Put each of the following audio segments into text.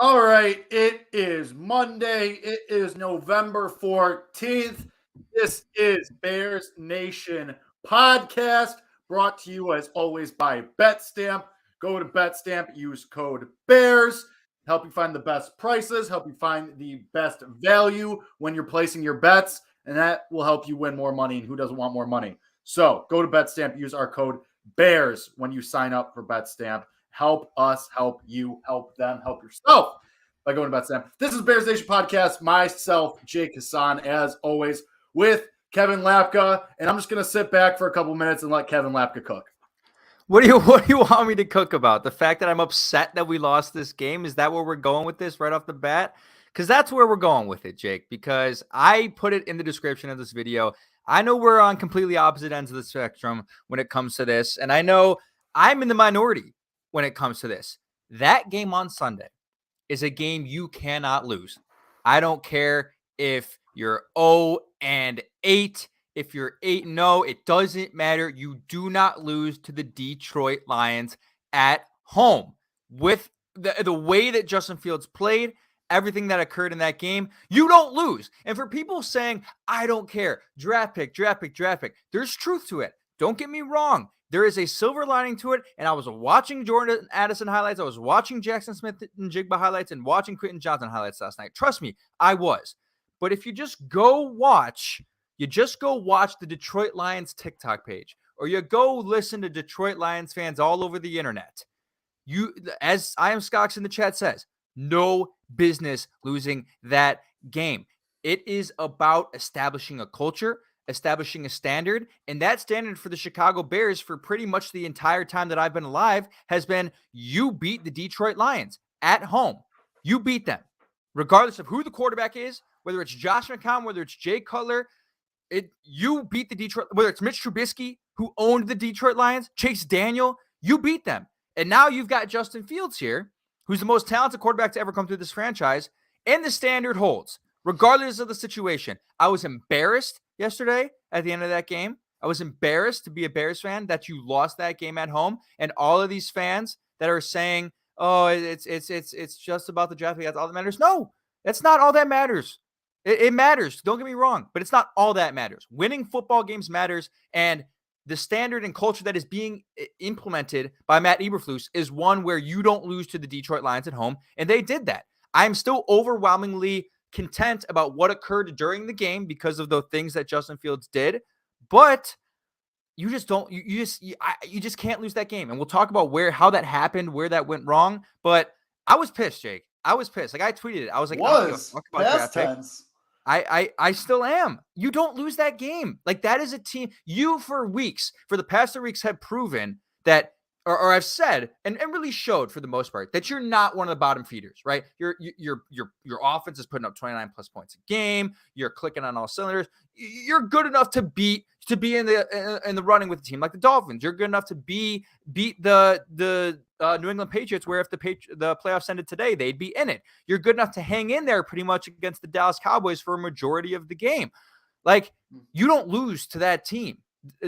All right, it is Monday. It is November 14th. This is Bears Nation podcast brought to you as always by BetStamp. Go to BetStamp, use code BEARS, help you find the best prices, help you find the best value when you're placing your bets, and that will help you win more money. And who doesn't want more money? So go to BetStamp, use our code BEARS when you sign up for BetStamp. Help us, help you, help them, help yourself by going to BetStamp. This is Bears Nation Podcast. Myself, Jake Hasan, as always, with Kevin Lapka. And I'm just going to sit back for a couple minutes and let Kevin Lapka cook. What do you want me to cook about? The fact that I'm upset that we lost this game? Is that where we're going with this right off the bat? Because that's where we're going with it, Jake, because I put it in the description of this video. I know we're on completely opposite ends of the spectrum when it comes to this, and I know I'm in the minority when it comes to this. That game on Sunday is a game you cannot lose. I don't care if you're 0-8, if you're 8-0, it doesn't matter. You do not lose to the Detroit Lions at home. With the way that Justin Fields played, everything that occurred in that game, you don't lose. And for people saying, I don't care, draft pick, there's truth to it. Don't get me wrong. There is a silver lining to it, and I was watching Jordan Addison highlights. I was watching Jackson Smith and Jigba highlights and watching Quentin Johnson highlights last night. Trust me, I was. But if you just go watch the Detroit Lions TikTok page, or you go listen to Detroit Lions fans all over the internet, you, as I am Scocks in the chat says, no business losing that game. It is about establishing a culture, establishing a standard, and that standard for the Chicago Bears for pretty much the entire time that I've been alive has been you beat the Detroit Lions at home. You beat them, regardless of who the quarterback is, whether it's Josh McCown, whether it's Jay Cutler. You beat the Detroit, whether it's Mitch Trubisky, who owned the Detroit Lions, Chase Daniel, you beat them. And now you've got Justin Fields here, who's the most talented quarterback to ever come through this franchise, and the standard holds, regardless of the situation. I was embarrassed yesterday at the end of that game. I was embarrassed to be a Bears fan that you lost that game at home. And all of these fans that are saying, oh, it's just about the draft. That's all that matters. No, that's not all that matters. It matters. Don't get me wrong, but it's not all that matters. Winning football games matters, and the standard and culture that is being implemented by Matt Eberflus is one where you don't lose to the Detroit Lions at home, and they did that. I'm still overwhelmingly content about what occurred during the game because of the things that Justin Fields did, but you just don't. You just can't lose that game, and we'll talk about how that happened, where that went wrong. But I was pissed, Jake. I was pissed. Like I tweeted it. I was like, talk about past tense. I still am. You don't lose that game. Like that is a team. You for the past 3 weeks have proven that, or I've said, and really showed for the most part that you're not one of the bottom feeders, right? Your offense is putting up 29 plus points a game. You're clicking on all cylinders. You're good enough to be in the running with a team like the Dolphins. You're good enough to beat the New England Patriots, where if the playoffs ended today, they'd be in it. You're good enough to hang in there pretty much against the Dallas Cowboys for a majority of the game. Like, you don't lose to that team,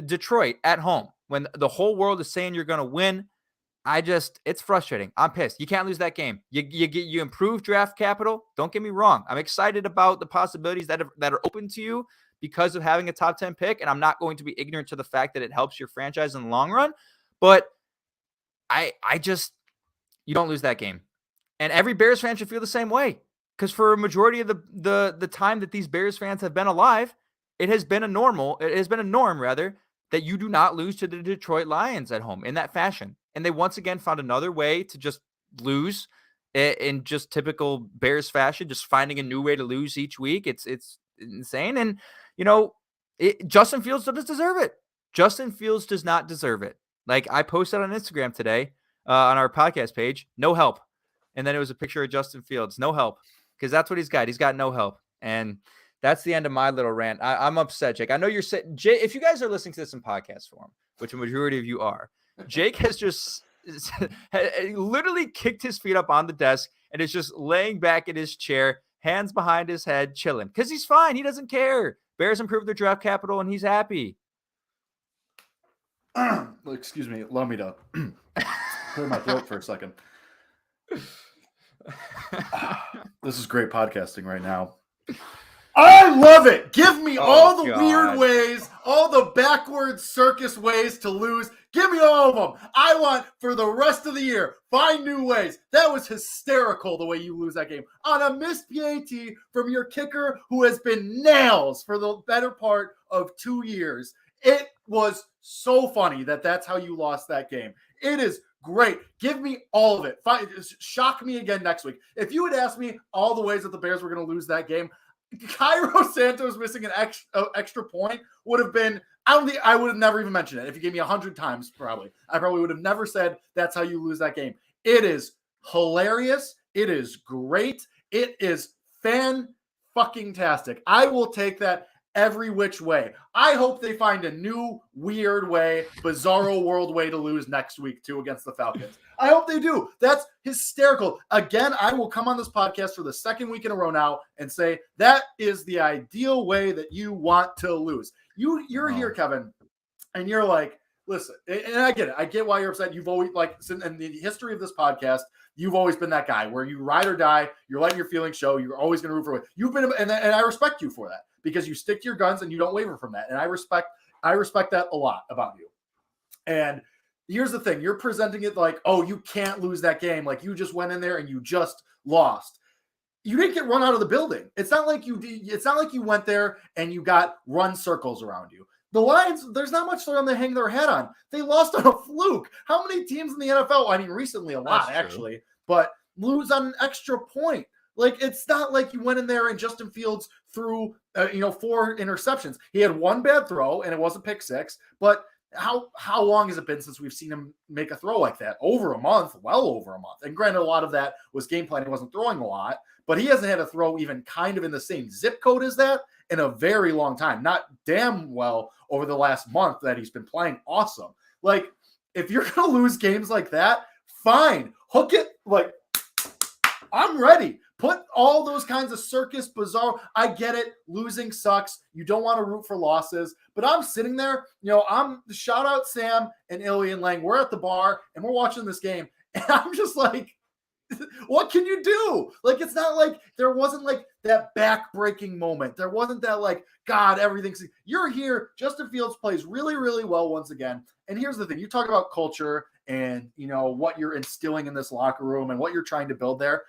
Detroit, at home, when the whole world is saying you're going to win. It's frustrating. I'm pissed. You can't lose that game. You improve draft capital. Don't get me wrong. I'm excited about the possibilities that are open to you because of having a top 10 pick, and I'm not going to be ignorant to the fact that it helps your franchise in the long run. But you don't lose that game. And every Bears fan should feel the same way, because for a majority of the time that these Bears fans have been alive, it has been a norm that you do not lose to the Detroit Lions at home in that fashion. And they once again found another way to just lose in just typical Bears fashion, just finding a new way to lose each week. It's insane. And, Justin Fields doesn't deserve it. Justin Fields does not deserve it. Like I posted on Instagram today on our podcast page, no help. And then it was a picture of Justin Fields, no help, because that's what he's got. He's got no help. And that's the end of my little rant. I'm upset, Jake. I know you're sitting. Jake, if you guys are listening to this in podcast form, which a majority of you are, Jake has just literally kicked his feet up on the desk and is just laying back in his chair, hands behind his head, chilling, because he's fine. He doesn't care. Bears improved their draft capital, and he's happy. Excuse me. Allow me to clear my throat for a second. This is great podcasting right now. I love it. Give me all the weird ways, all the backwards circus ways to lose. Give me all of them. I want for the rest of the year, find new ways. That was hysterical the way you lose that game. On a missed PAT from your kicker who has been nails for the better part of 2 years. It was so funny that that's how you lost that game. It is great. Give me all of it. Shock me again next week. If you had asked me all the ways that the Bears were going to lose that game, Cairo Santos missing an extra point would have been, I would have never even mentioned it. If you gave me 100 times, I probably would have never said that's how you lose that game. It is hilarious. It is great. It is fan-fucking-tastic. I will take that every which way. I hope they find a new weird way, bizarro world way to lose next week too against the Falcons. I hope they do. That's hysterical. Again, I will come on this podcast for the second week in a row now and say that is the ideal way that you want to lose. You're here, Kevin, and you're like, listen, and I get it. I get why you're upset. You've always, like, in the history of this podcast, you've always been that guy where you ride or die. You're letting your feelings show. You're always going to root for it. You've been, and I respect you for that because you stick to your guns and you don't waver from that. And I respect that a lot about you. And here's the thing. You're presenting it like, oh, you can't lose that game. Like you just went in there and you just lost. You didn't get run out of the building. It's not like you went there and you got run circles around you. The Lions, there's not much for them to hang their head on. They lost on a fluke. How many teams in the NFL, I mean, recently a lot, actually, but lose on an extra point? Like, it's not like you went in there and Justin Fields threw, 4 interceptions. He had one bad throw, and it wasn't pick six, but how long has it been since we've seen him make a throw like that? Over a month, well over a month. And granted, a lot of that was game plan. He wasn't throwing a lot, but he hasn't had a throw even kind of in the same zip code as that in a very long time. Not damn well over the last month that he's been playing awesome. Like, if you're going to lose games like that, fine. Hook it. Like, I'm ready. Put all those kinds of circus, bizarre. I get it. Losing sucks. You don't want to root for losses. But I'm sitting there, shout out Sam and Illy and Lang. We're at the bar and we're watching this game. And I'm just like, what can you do? Like, it's not like there wasn't like that back-breaking moment. There wasn't that like, God, everything's. You're here. Justin Fields plays really, really well once again. And here's the thing. You talk about culture and, what you're instilling in this locker room and what you're trying to build there.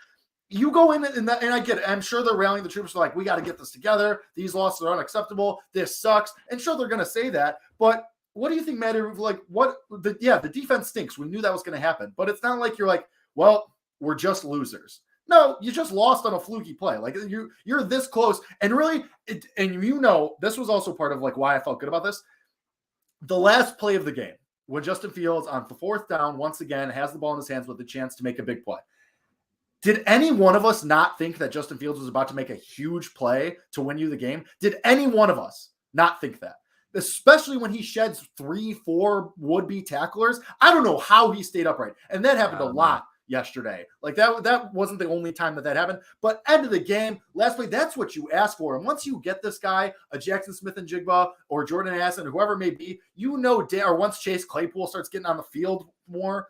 You go in and I get it. I'm sure they're rallying the troops. Like, we got to get this together. These losses are unacceptable. This sucks. And sure, they're going to say that. But what do you think mattered? Like, the defense stinks. We knew that was going to happen. But it's not like you're like, well, we're just losers. No, you just lost on a fluky play. Like, you're this close. And really, this was also part of like why I felt good about this. The last play of the game, when Justin Fields on the 4th down, once again, has the ball in his hands with the chance to make a big play. Did any one of us not think that Justin Fields was about to make a huge play to win you the game? Did any one of us not think that? Especially when he sheds 3-4 would-be tacklers. I don't know how he stayed upright. And that happened a lot yesterday. Like, that wasn't the only time that happened. But end of the game, last play, that's what you ask for. And once you get this guy, a Jackson Smith and Jigba or Jordan Addison or whoever it may be, or once Chase Claypool starts getting on the field more,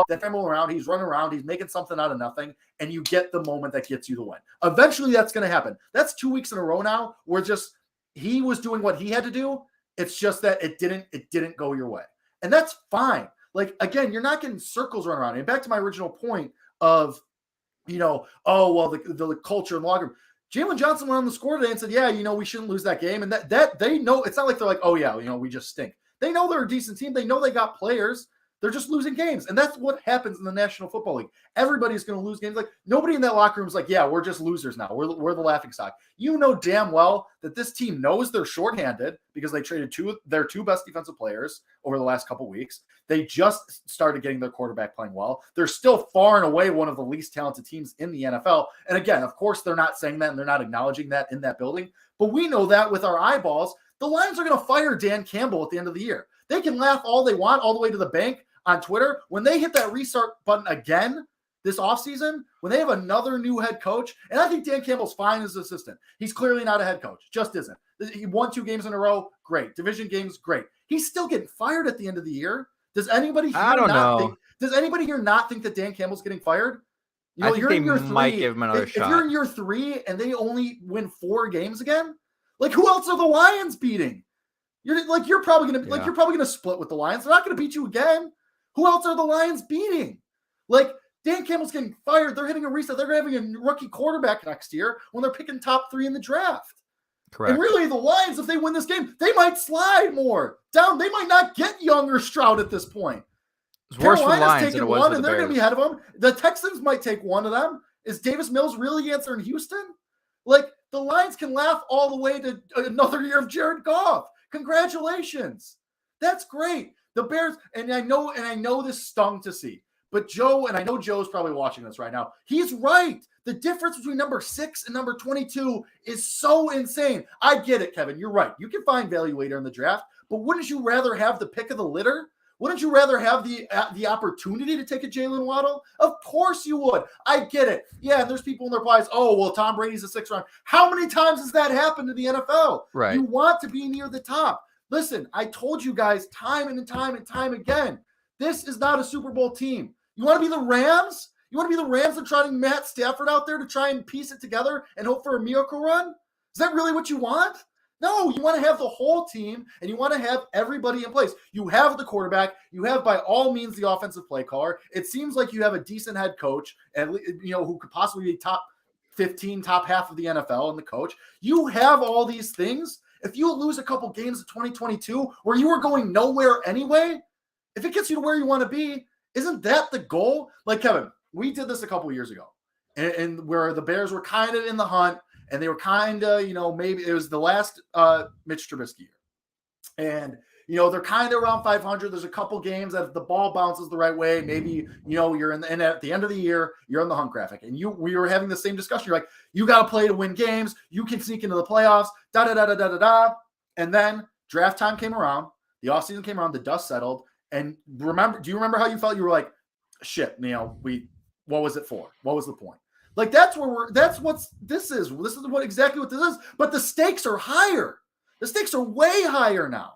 that time around, he's running around, he's making something out of nothing, and you get the moment that gets you the win. Eventually, that's going to happen. That's 2 weeks in a row now where he was doing what he had to do. It's just that it didn't go your way. And that's fine. Like, again, you're not getting circles run around. And back to my original point of, the culture and locker room. Jalen Johnson went on the score today and said, yeah, we shouldn't lose that game. And that they know, it's not like they're like, oh yeah, we just stink. They know they're a decent team. They know they got players. They're just losing games. And that's what happens in the National Football League. Everybody's going to lose games. Like, nobody in that locker room is like, yeah, we're just losers now. We're the laughingstock. You know damn well that this team knows they're shorthanded because they traded their 2 best defensive players over the last couple weeks. They just started getting their quarterback playing well. They're still far and away one of the least talented teams in the NFL. And again, of course, they're not saying that and they're not acknowledging that in that building. But we know that with our eyeballs, the Lions are going to fire Dan Campbell at the end of the year. They can laugh all they want all the way to the bank on Twitter. When they hit that restart button again this offseason, when they have another new head coach, and I think Dan Campbell's fine as an assistant. He's clearly not a head coach. Just isn't. He won 2 games in a row. Great. Division games, great. He's still getting fired at the end of the year. Does anybody I here don't not know. think? Does anybody here not think that Dan Campbell's getting fired? You know, I think you're they in year might 3. give him another If shot. you're in year 3 and they only win 4 games again, like who else are the Lions beating? You're probably gonna split with the Lions. They're not gonna beat you again. Who else are the Lions beating? Like Dan Campbell's getting fired. They're hitting a reset. They're having a rookie quarterback next year when they're picking top 3 in the draft. Correct. And really, the Lions, if they win this game, they might slide more down. They might not get Young or Stroud at this point. It's worse for the Carolina's Lions than it taking was one, for and the they're going to be Bears. ahead of them. The Texans might take one of them. Is Davis Mills really answering Houston? Like, the Lions can laugh all the way to another year of Jared Goff. Congratulations. That's great. The Bears, and I know this stung to see, but Joe, and I know Joe's probably watching this right now, he's right. The difference between number 6 and number 22 is so insane. I get it, Kevin. You're right. You can find value later in the draft, but wouldn't you rather have the pick of the litter? Wouldn't you rather have the opportunity to take a Jalen Waddle? Of course you would. I get it. Yeah, and there's people in their replies, oh, well, Tom Brady's a 6th round. How many times has that happened to the NFL? Right. You want to be near the top. Listen, I told you guys time and time again, this is not a Super Bowl team. You want to be the Rams? You want to be the Rams and trying Matt Stafford out there to try and piece it together and hope for a miracle run? Is that really what you want? No, you want to have the whole team and you want to have everybody in place. You have the quarterback. You have, by all means, the offensive play caller. It seems like you have a decent head coach, and who could possibly be top 15, top half of the NFL, and the coach. You have all these things. If you lose a couple games in 2022 where you were going nowhere anyway, if it gets you to where you want to be, isn't that the goal? Like, Kevin, we did this a couple years ago, and where the Bears were kind of in the hunt. And they were kind of, maybe it was the last Mitch Trubisky year. And, they're kind of around 500. There's a couple games that if the ball bounces the right way, maybe, you're and at the end of the year, you're on the hunt graphic. And we were having the same discussion. You're like, you got to play to win games. You can sneak into the playoffs, da-da-da-da-da-da-da. And then draft time came around. The offseason came around. The dust settled. And do you remember how you felt? You were like, shit, what was it for? What was the point? Like that's what this is. This is exactly what this is. But the stakes are higher. The stakes are way higher now.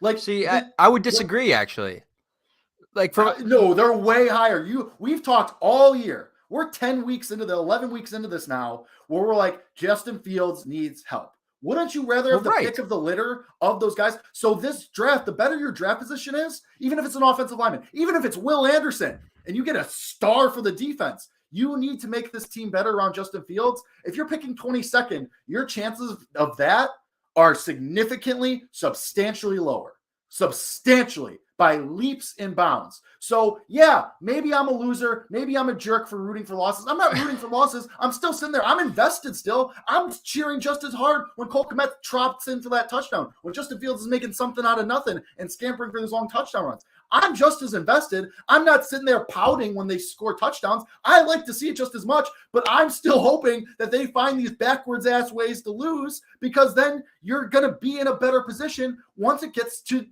Like, see, I would disagree actually. Like, no, they're way higher. We've talked all year. We're 11 weeks into this now, where we're like, Justin Fields needs help. Wouldn't you rather have the pick of the litter of those guys? So this draft, the better your draft position is, even if it's an offensive lineman, even if it's Will Anderson, and you get a star for the defense. You need to make this team better around Justin Fields. If you're picking 22nd, your chances of that are substantially lower. Substantially, by leaps and bounds. So, yeah, maybe I'm a loser. Maybe I'm a jerk for rooting for losses. I'm not rooting for losses. I'm still sitting there. I'm invested still. I'm cheering just as hard when Cole Kmet trots in for that touchdown, when Justin Fields is making something out of nothing and scampering for those long touchdown runs. I'm just as invested. I'm not sitting there pouting when they score touchdowns. I like to see it just as much, but I'm still hoping that they find these backwards ass ways to lose, because then you're going to be in a better position once it gets to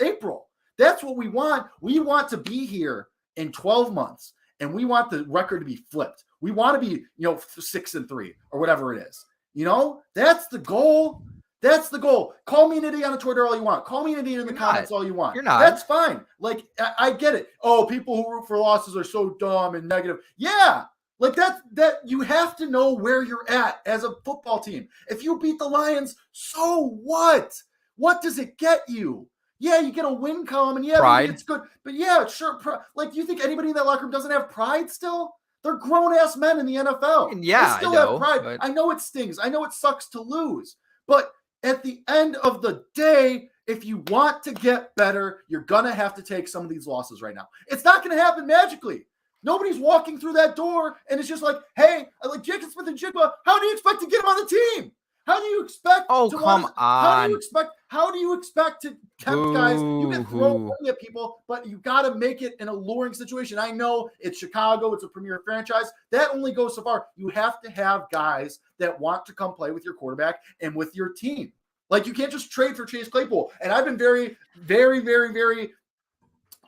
April. That's what we want. We want to be here in 12 months, and we want the record to be flipped. We want to be, 6-3 or whatever it is. That's the goal. That's the goal. Call me an idiot on Twitter all you want. Call me an idiot in the comments all you want. You're not. That's fine. Like, I get it. Oh, people who root for losses are so dumb and negative. Yeah. Like that you have to know where you're at as a football team. If you beat the Lions, so what? What does it get you? Yeah, you get a win column, and yeah, maybe it's good. But yeah, sure. Like, you think anybody in that locker room doesn't have pride still? They're grown-ass men in the NFL. Yeah, they still have pride. But I know it stings. I know it sucks to lose. But at the end of the day, if you want to get better, you're going to have to take some of these losses right now. It's not going to happen magically. Nobody's walking through that door and it's just like, hey, like Jacob Smith and Jigba, how do you expect to get him on the team? How do you expect on. How do you expect to tempt guys? You can throw money at people, but you got to make it an alluring situation. I know it's Chicago, it's a premier franchise. That only goes so far. You have to have guys that want to come play with your quarterback and with your team. Like, you can't just trade for Chase Claypool. And I've been very, very, very, very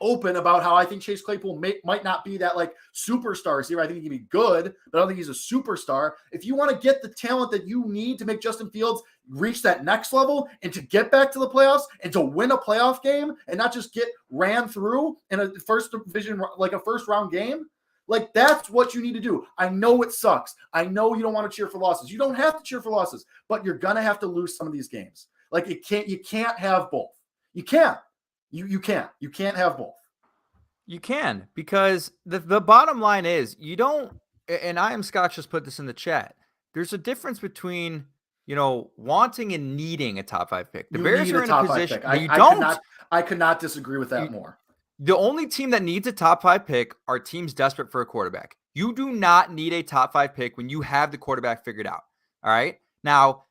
open about how I think Chase Claypool might not be that like superstar receiver. I think he can be good, but I don't think he's a superstar. If you want to get the talent that you need to make Justin Fields reach that next level and to get back to the playoffs and to win a playoff game and not just get ran through in a first division, like a first round game, like that's what you need to do. I know it sucks. I know you don't want to cheer for losses. You don't have to cheer for losses, but you're going to have to lose some of these games. Like you can't have both. You can't. You can't have both. You can, because the bottom line is you don't, and I am Scott just put this in the chat. There's a difference between, wanting and needing a top 5 pick. The Bears are in a position you don't. I could not disagree with that more. The only team that needs a top 5 pick are teams desperate for a quarterback. You do not need a top 5 pick when you have the quarterback figured out. All right. Now,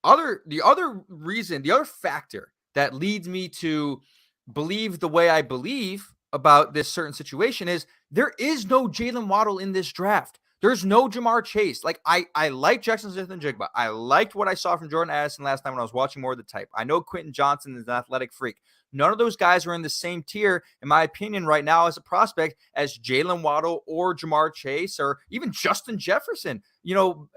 the other factor that leads me to believe the way I believe about this certain situation is there is no Jalen Waddle in this draft. There's no Jamar Chase. Like I like Jackson Smith-Njigba. I liked what I saw from Jordan Addison last time when I was watching more of the type. I know Quentin Johnson is an athletic freak. None of those guys are in the same tier, in my opinion, right now as a prospect as Jalen Waddle or Jamar Chase or even Justin Jefferson.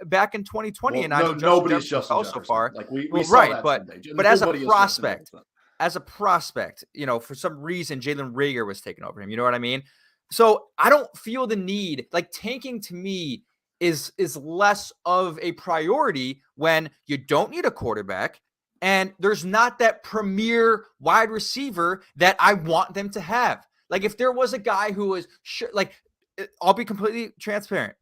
Back in 2020, well, and I know nobody's Justin fell so far. Like we well, saw right, that but someday. but as a prospect. As a prospect, for some reason, Jalen Reagor was taking over him. You know what I mean? So I don't feel the need. Like tanking to me is less of a priority when you don't need a quarterback and there's not that premier wide receiver that I want them to have. Like if there was a guy who was sure, like I'll be completely transparent.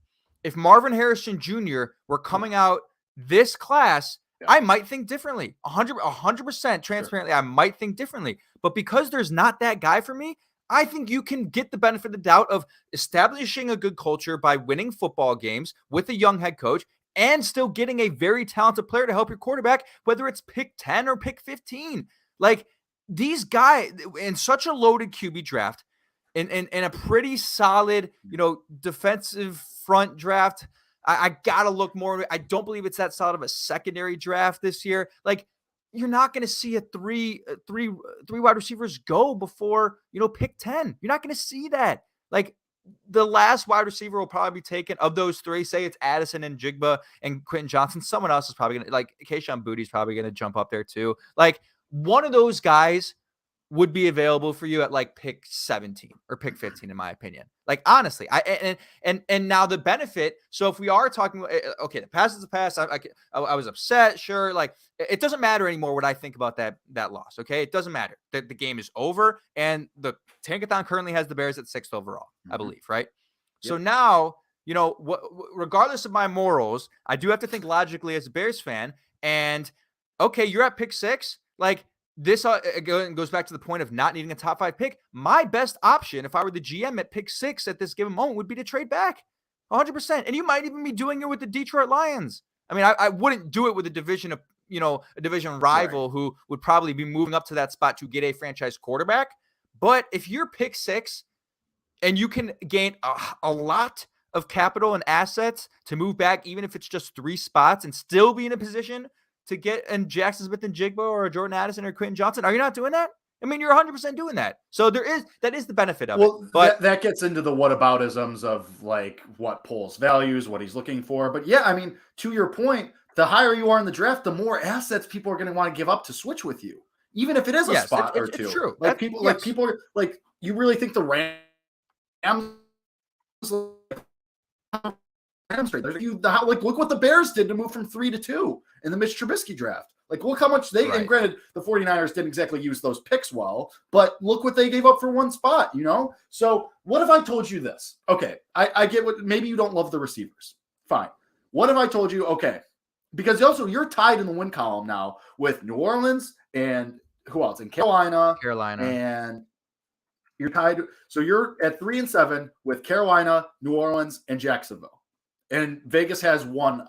If Marvin Harrison Jr. were coming out this class, I might think differently. 100% transparently, I might think differently. But because there's not that guy for me, I think you can get the benefit of the doubt of establishing a good culture by winning football games with a young head coach and still getting a very talented player to help your quarterback, whether it's pick 10 or pick 15. Like these guys in such a loaded QB draft, in a pretty solid, defensive front draft. I gotta look more. I don't believe it's that solid of a secondary draft this year. Like you're not going to see a three wide receivers go before pick 10. You're not going to see that. Like the last wide receiver will probably be taken of those three. Say it's Addison and Jigba and Quentin Johnson. Someone else is probably going to like Kayshon Boutte's probably going to jump up there too. Like one of those guys would be available for you at like pick 17 or pick 15, in my opinion. Like, honestly, and now the benefit. So if we are talking, okay, the pass is a pass. I was upset. Sure. Like it doesn't matter anymore what I think about that loss. Okay. It doesn't matter that the game is over and the Tankathon currently has the Bears at 6th overall, I believe. Right. Yep. So now, regardless of my morals, I do have to think logically as a Bears fan. And okay, you're at pick 6. Like, this goes back to the point of not needing a top 5 pick. My best option, if I were the GM at pick 6 at this given moment, would be to trade back 100%. And you might even be doing it with the Detroit Lions. I mean, I wouldn't do it with a division rival who would probably be moving up to that spot to get a franchise quarterback. But if you're pick 6 and you can gain a lot of capital and assets to move back, even if it's just 3 spots and still be in a position to get in Jackson Smith-Njigba or Jordan Addison or Quentin Johnson, are you not doing that? I mean, you're 100% doing that. So that is the benefit of it. But that gets into the whataboutisms of like what Poles values, what he's looking for. But yeah, I mean, to your point, the higher you are in the draft, the more assets people are going to want to give up to switch with you, even if it is a spot or two. It's true. Like people are like, you really think the Rams? Like look what the Bears did to move from 3 to 2 in the Mitch Trubisky draft. Like look how much they and granted the 49ers didn't exactly use those picks well, but look what they gave up for one spot, So what if I told you this? Okay, I get what maybe you don't love the receivers. Fine. What if I told you, okay, because also you're tied in the win column now with New Orleans and who else? And Carolina. And you're tied. So you're at 3-7 with Carolina, New Orleans, and Jacksonville. And Vegas has one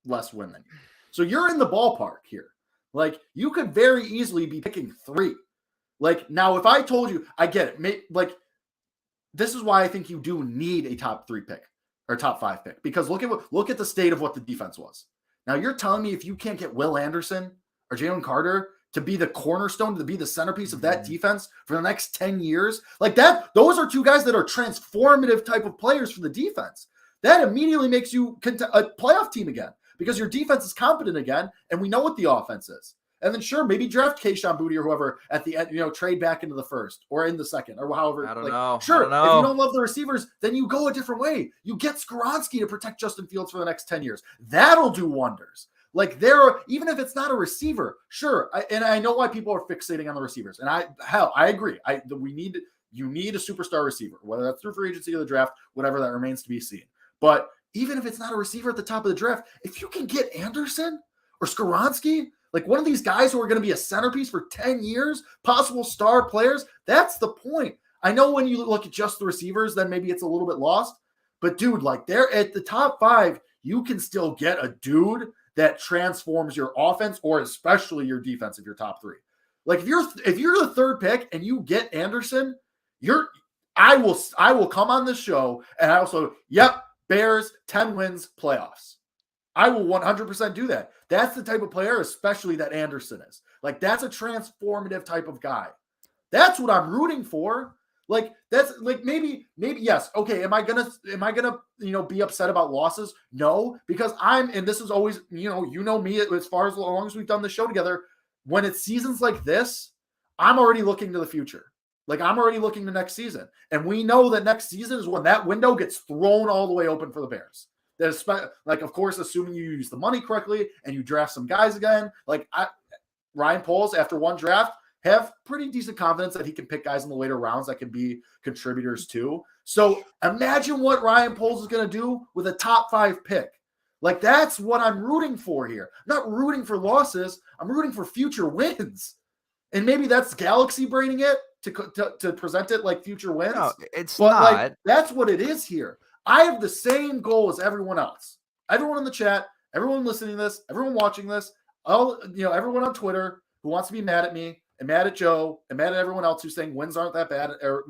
less win than you. So you're in the ballpark here. Like, you could very easily be picking 3. Like, now, if I told you, I get it. Like, this is why I think you do need a top 3 pick or top 5 pick. Because look at the state of what the defense was. Now, you're telling me if you can't get Will Anderson or Jalen Carter to be the cornerstone, to be the centerpiece of that defense for the next 10 years. Like that, those are two guys that are transformative type of players for the defense. That immediately makes you a playoff team again because your defense is competent again, and we know what the offense is. And then sure, maybe draft Kayshon Boutte or whoever at the end, trade back into the first or in the second or however. I don't know. Sure, I don't know. if you don't love the receivers, then you go a different way. You get Skoronski to protect Justin Fields for the next 10 years. That'll do wonders. Like even if it's not a receiver, sure. And I know why people are fixating on the receivers. And I agree. You need a superstar receiver, whether that's through free agency or the draft, whatever, that remains to be seen. But even if it's not a receiver at the top of the draft, if you can get Anderson or Skoronski, like one of these guys who are going to be a centerpiece for 10 years, possible star players, that's the point. I know when you look at just the receivers, then maybe it's a little bit lost. But dude, like they're at the top 5, you can still get a dude that transforms your offense or especially your defense if you're top 3. Like if you're the third pick and you get Anderson, I will come on this show and I also, yep, Bears 10 wins playoffs. I will 100% do that. That's the type of player, especially that Anderson is. Like that's a transformative type of guy. That's what I'm rooting for. Like that's like maybe yes. Okay, am I gonna be upset about losses? No, because and this is always me as far as long as we've done the show together. When it's seasons like this, I'm already looking to the future. Like I'm already looking to next season, and we know that next season is when that window gets thrown all the way open for the Bears. That's like, of course, assuming you use the money correctly and you draft some guys again. Like Ryan Poles, after one draft, have pretty decent confidence that he can pick guys in the later rounds that can be contributors too. So imagine what Ryan Poles is going to do with a top 5 pick. Like that's what I'm rooting for here. I'm not rooting for losses. I'm rooting for future wins. And maybe that's galaxy braining it to present it like future wins. No, it's but not. Like, that's what it is here. I have the same goal as everyone else. Everyone in the chat, everyone listening to this, everyone watching this, everyone on Twitter who wants to be mad at me and mad at Joe and mad at everyone else who's saying wins aren't that bad or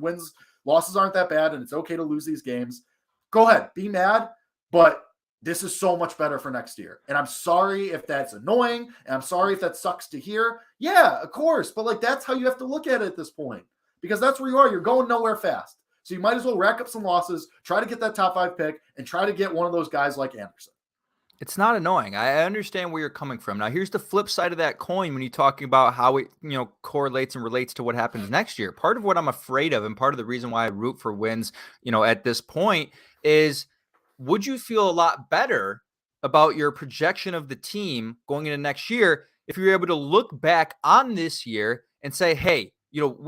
losses aren't that bad and it's okay to lose these games. Go ahead, be mad, but this is so much better for next year. And I'm sorry if that's annoying and I'm sorry if that sucks to hear. Yeah, of course. But like that's how you have to look at it at this point because that's where you are. You're going nowhere fast. So you might as well rack up some losses, try to get that top 5 pick, and try to get one of those guys like Anderson. It's not annoying. I understand where you're coming from. Now, here's the flip side of that coin when you're talking about how it correlates and relates to what happens next year. Part of what I'm afraid of and part of the reason why I root for wins, at this point is would you feel a lot better about your projection of the team going into next year if you're able to look back on this year and say, hey,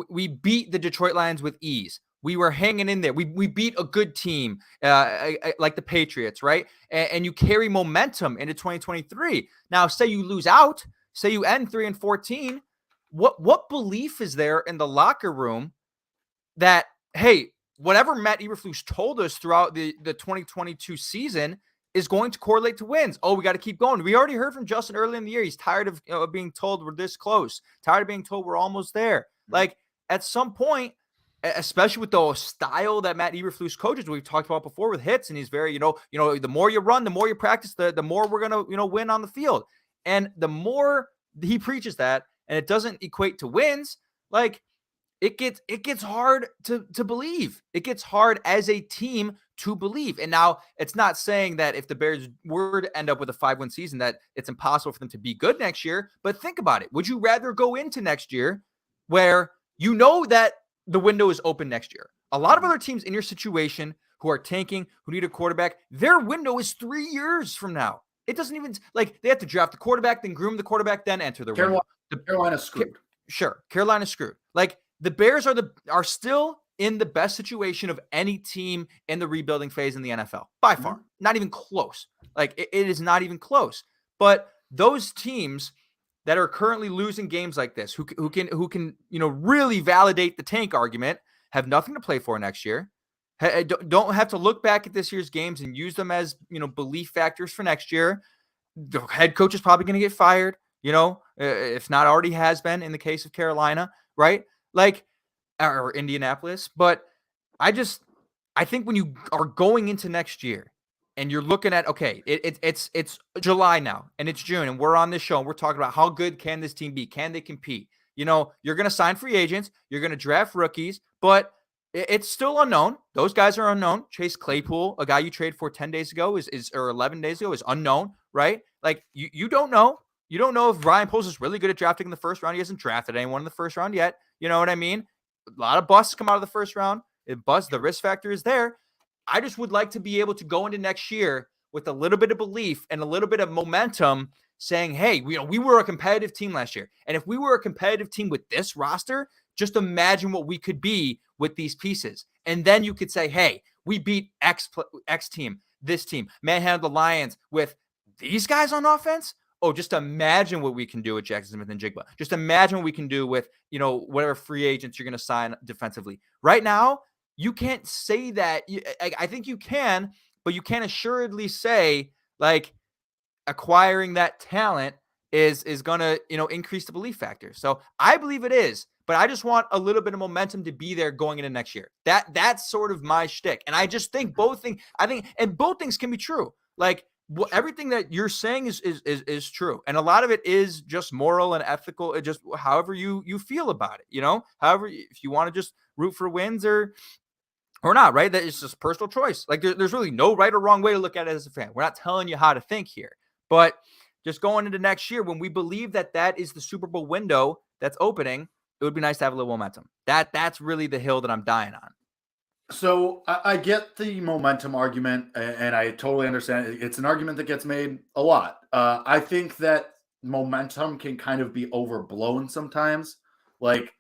we beat the Detroit Lions with ease. We were hanging in there. We beat a good team like the Patriots, right? And you carry momentum into 2023. Now, say you lose out, say you end 3-14. What belief is there in the locker room that, hey, whatever Matt Eberflus told us throughout the 2022 season is going to correlate to wins? Oh, we got to keep going. We already heard from Justin early in the year. He's tired of being told we're this close, tired of being told we're almost there. Like at some point, especially with the style that Matt Eberflus coaches, we've talked about before with hits, and he's very, the more you run, the more you practice, the more we're going to, win on the field. And the more he preaches that, and it doesn't equate to wins, like it gets hard to believe. It gets hard as a team to believe. And now it's not saying that if the Bears were to end up with a 5-win season, that it's impossible for them to be good next year. But think about it. Would you rather go into next year where that the window is open next year? A lot of other teams in your situation who are tanking, who need a quarterback, their window is 3 years from now. It doesn't even they have to draft the quarterback, then groom the quarterback, then enter their window. Carolina's screwed. Sure, Carolina's screwed. Like the Bears are still in the best situation of any team in the rebuilding phase in the NFL by far. Not even close. Like it is not even close. But those teams that are currently losing games like this, who can really validate the tank argument, have nothing to play for next year. Don't have to look back at this year's games and use them as belief factors for next year. The head coach is probably going to get fired, if not already has been in the case of Carolina, right? Like or Indianapolis. But I think when you are going into next year and you're looking at, okay, it's July now and it's June and we're on this show and we're talking about how good can this team be? Can they compete? You know, you're going to sign free agents, you're going to draft rookies, but it's still unknown. Those guys are unknown. Chase Claypool, a guy you traded for 10 days ago or 11 days ago, is unknown, right? Like you don't know. You don't know if Ryan Poles is really good at drafting in the first round. He hasn't drafted anyone in the first round yet. You know what I mean? A lot of busts come out of the first round. The risk factor is there. I just would like to be able to go into next year with a little bit of belief and a little bit of momentum saying, hey, we were a competitive team last year. And if we were a competitive team with this roster, just imagine what we could be with these pieces. And then you could say, hey, we beat X team, this team, manhandled the Lions with these guys on offense. Oh, just imagine what we can do with Jackson Smith and Jigba. Just imagine what we can do with, whatever free agents you're going to sign defensively. Right now, you can't say that. I think you can, but you can't assuredly say, like, acquiring that talent is going to, increase the belief factor. So I believe it is, but I just want a little bit of momentum to be there going into next year. That's sort of my shtick. And I just think both things can be true. Like, everything that you're saying is true. And a lot of it is just moral and ethical. It just, however you feel about it, however, if you want to just root for wins or not, right? That is just personal choice. Like there's really no right or wrong way to look at it as a fan. We're not telling you how to think here, but just going into next year, when we believe that is the Super Bowl window that's opening, it would be nice to have a little momentum. That's really the hill that I'm dying on. So I get the momentum argument, and I totally understand. It's an argument that gets made a lot. I think that momentum can kind of be overblown sometimes. Like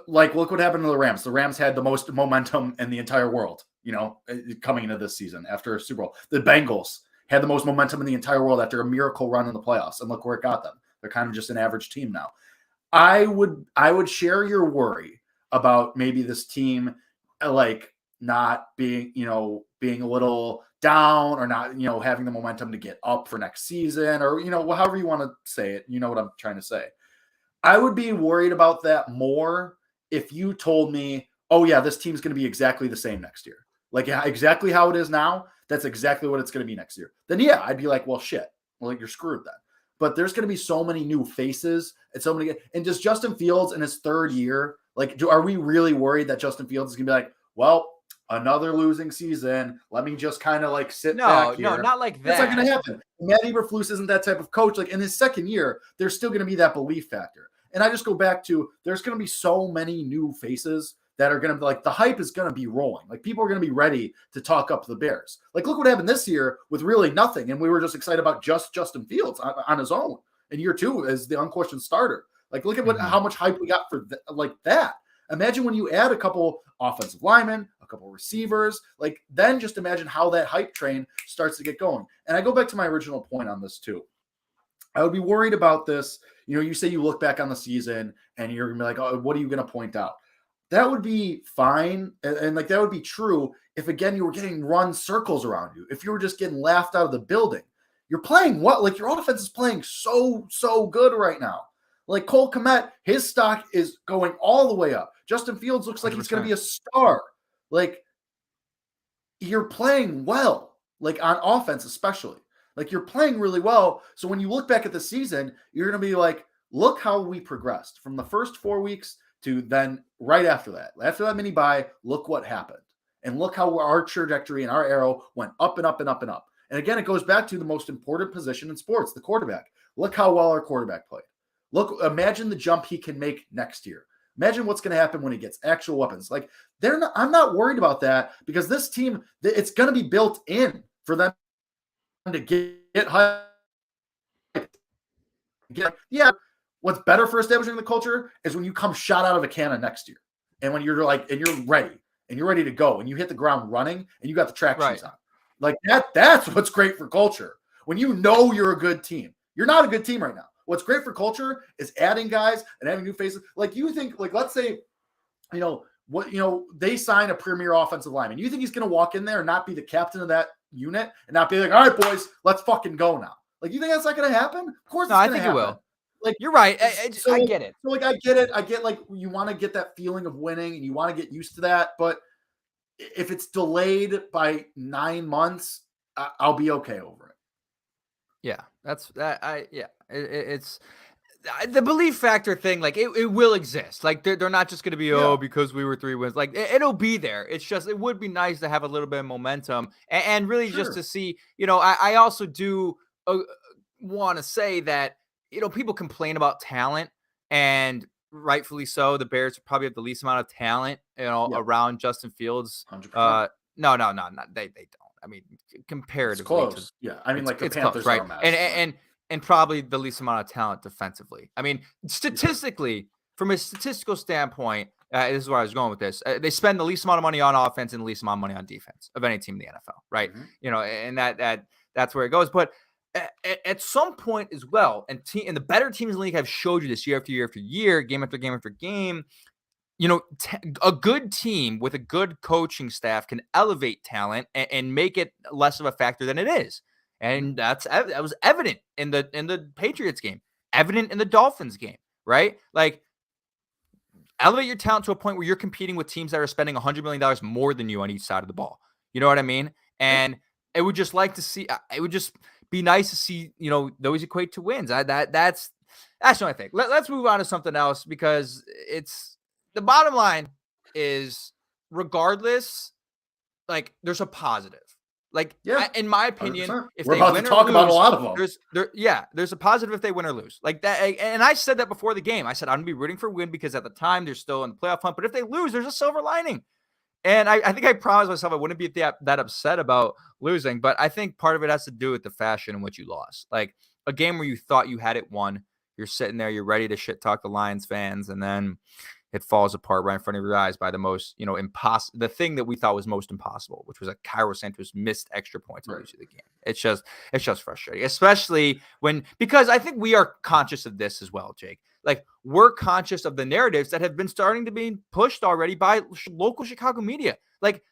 look what happened to the Rams. The Rams had the most momentum in the entire world, coming into this season after a Super Bowl. The Bengals had the most momentum in the entire world after a miracle run in the playoffs, and look where it got them. They're kind of just an average team now. I would share your worry about maybe this team, like, not being, being a little down or not, having the momentum to get up for next season or, however you want to say it. You know what I'm trying to say. I would be worried about that more if you told me, oh yeah, this team's going to be exactly the same next year. Like exactly how it is now. That's exactly what it's going to be next year. Then yeah, I'd be like, well, shit. Well, you're screwed then. But there's going to be so many new faces and just Justin Fields in his third year. Like, are we really worried that Justin Fields is going to be like, well, another losing season. Let me just kind of like sit back here. No, not like that. That's not going to happen. Matt Eberflus isn't that type of coach. Like in his second year, there's still going to be that belief factor. And I just go back to there's going to be so many new faces that are going to be like the hype is going to be rolling. Like people are going to be ready to talk up the Bears. Like look what happened this year with really nothing. And we were just excited about just Justin Fields on his own in year two as the unquestioned starter. Like look at how much hype we got for like that. Imagine when you add a couple offensive linemen, a couple receivers, like then just imagine how that hype train starts to get going. And I go back to my original point on this too. I would be worried about this. You say you look back on the season and you're going to be like, oh, what are you going to point out? That would be fine. And like, that would be true if, again, you were getting run circles around you. If you were just getting laughed out of the building, you're playing what? Like your offense is playing so good right now. Like Cole Kmet, his stock is going all the way up. Justin Fields looks like 100%. He's going to be a star. Like you're playing well, like on offense, especially. Like you're playing really well. So when you look back at the season, you're going to be like, look how we progressed from the first 4 weeks to then right after that mini bye, look what happened. And look how our trajectory and our arrow went up and up and up and up. And again, it goes back to the most important position in sports, the quarterback. Look how well our quarterback played. Look, imagine the jump he can make next year. Imagine what's going to happen when he gets actual weapons. Like I'm not worried about that because this team, it's going to be built in for them to get hype. Yeah. What's better for establishing the culture is when you come shot out of a cannon next year. And when you're like, and you're ready to go and you hit the ground running and you got the track shoes on. Like that's what's great for culture. When you're a good team. You're not a good team right now. What's great for culture is adding guys and having new faces. Like you think, like, let's say, they sign a premier offensive lineman. You think he's going to walk in there and not be the captain of that unit and not be like, all right, boys, let's fucking go now. Like, you think that's not going to happen? Of course, no, I think it will. Like, you're right. I get it. So, like, I get it. I get, like, you want to get that feeling of winning and you want to get used to that. But if it's delayed by 9 months, I'll be okay over it. Yeah, that's that. It's the belief factor thing. Like it will exist. Like they're not just going to be because we were 3 wins. Like it'll be there. It's just it would be nice to have a little bit of momentum and really just to see. I also do want to say that people complain about talent, and rightfully so. The Bears probably have the least amount of talent around Justin Fields. 100%. No, they don't. I mean, comparatively, it's close. I mean, like the Panthers close, right? are a mess, and probably the least amount of talent defensively. I mean, statistically, from a statistical standpoint, this is where I was going with this. They spend the least amount of money on offense and the least amount of money on defense of any team in the NFL, right? And that's where it goes. But at some point as well, and the better teams in the league have showed you this year after year after year, game after game after game. A good team with a good coaching staff can elevate talent and make it less of a factor than it is. And that was evident in the Patriots game, evident in the Dolphins game, right? Like, elevate your talent to a point where you're competing with teams that are spending $100 million more than you on each side of the ball. You know what I mean? And it would just it would just be nice to see, those equate to wins. That's what I think. Let's move on to something else, because the bottom line is, regardless, like, there's a positive. Like, in my opinion, 100%. if we're they about win to or talk lose, about a lot of them. there's a positive if they win or lose. Like that, and I said that before the game. I said I'm gonna be rooting for win because at the time they're still in the playoff hunt. But if they lose, there's a silver lining. And I think I promised myself I wouldn't be that upset about losing. But I think part of it has to do with the fashion in which you lost. Like a game where you thought you had it won. You're sitting there, you're ready to shit talk the Lions fans, and then it falls apart right in front of your eyes by the most, the thing that we thought was most impossible, which was a Cairo Santos missed extra points to lose the game. It's just frustrating, especially because I think we are conscious of this as well, Jake. Like, we're conscious of the narratives that have been starting to be pushed already by local Chicago media. Like,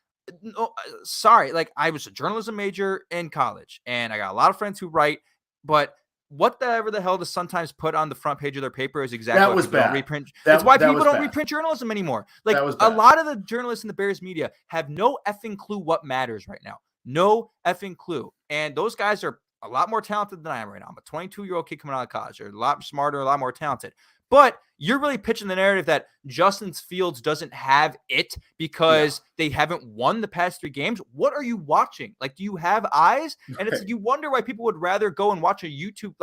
sorry, like, I was a journalism major in college, and I got a lot of friends who write, but whatever the hell the Sun-Times put on the front page of their paper is exactly why people don't reprint. That's why people don't reprint journalism anymore. Like, a lot of the journalists in the Bears media have no effing clue what matters right now. No effing clue. And those guys are a lot more talented than I am right now. I'm a 22-year-old kid coming out of college. They're a lot smarter, a lot more talented. But you're really pitching the narrative that Justin Fields doesn't have it because they haven't won the past 3 games. What are you watching? Like, do you have eyes? And you wonder why people would rather go and watch a YouTube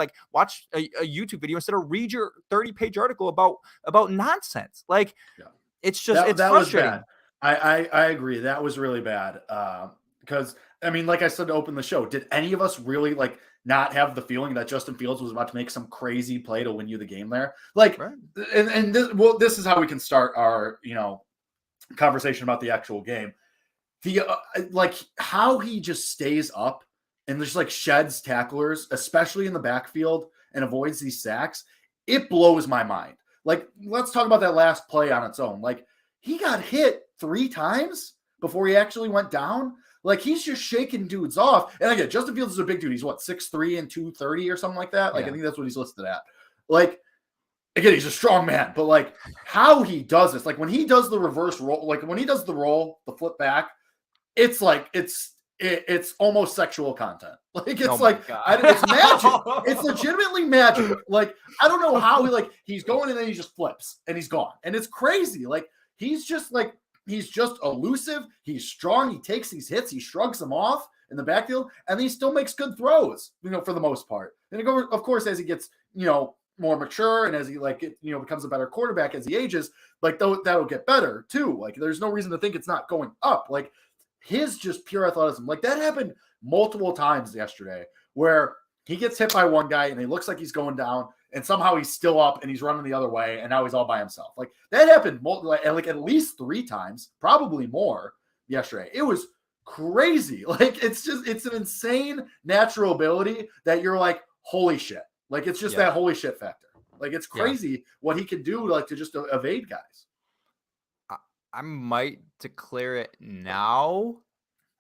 video instead of read your 30-page article about nonsense. Like, it's just it's frustrating. Was bad. I agree. That was really bad. Because I mean, like I said to open the show, did any of us really not have the feeling that Justin Fields was about to make some crazy play to win you the game there? Like, and this is how we can start our, conversation about the actual game. The, how he just stays up and just sheds tacklers, especially in the backfield, and avoids these sacks. It blows my mind. Like, let's talk about that last play on its own. Like, he got hit 3 times before he actually went down. Like, he's just shaking dudes off. And again, Justin Fields is a big dude. He's 6'3" and 230 or something like that. Like, I think that's what he's listed at. Like, again, he's a strong man, but how he does this, when he does the reverse roll, when he does the roll, the flip back, it's it's almost sexual content. Like, it's it's magic. It's legitimately magic. Like, I don't know how he's going and then he just flips and he's gone. And it's crazy. Like, he's just he's just elusive. He's strong. He takes these hits. He shrugs them off in the backfield, and he still makes good throws, for the most part. And of course, as he gets, more mature and as he becomes a better quarterback as he ages, that'll get better too. Like, there's no reason to think it's not going up. Like, his just pure athleticism, that happened multiple times yesterday where he gets hit by one guy and he looks like he's going down, and somehow he's still up and he's running the other way, and now he's all by himself. Like, that happened at least 3 times, probably more yesterday. It was crazy. It's an insane natural ability that you're like, holy shit. Like, it's just that holy shit factor. Like, it's crazy what he can do to just evade guys. I might declare it now.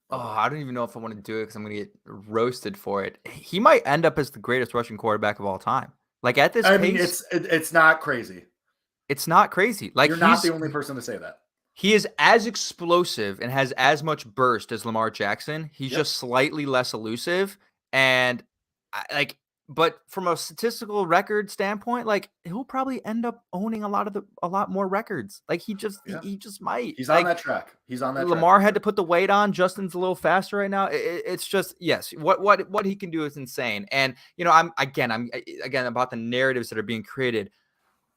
Oh, I don't even know if I want to do it because I'm going to get roasted for it. He might end up as the greatest rushing quarterback of all time. Like, at this pace, mean, it's not crazy. It's not crazy. Like, you're not the only person to say that. He is as explosive and has as much burst as Lamar Jackson. He's just slightly less elusive. And but from a statistical record standpoint, like he'll probably end up owning a lot more records. Like he just might. He's like, on that track. He's on that track. Lamar had to put the weight on. Justin's a little faster right now. It's just, yes, what he can do is insane. And I'm again about the narratives that are being created.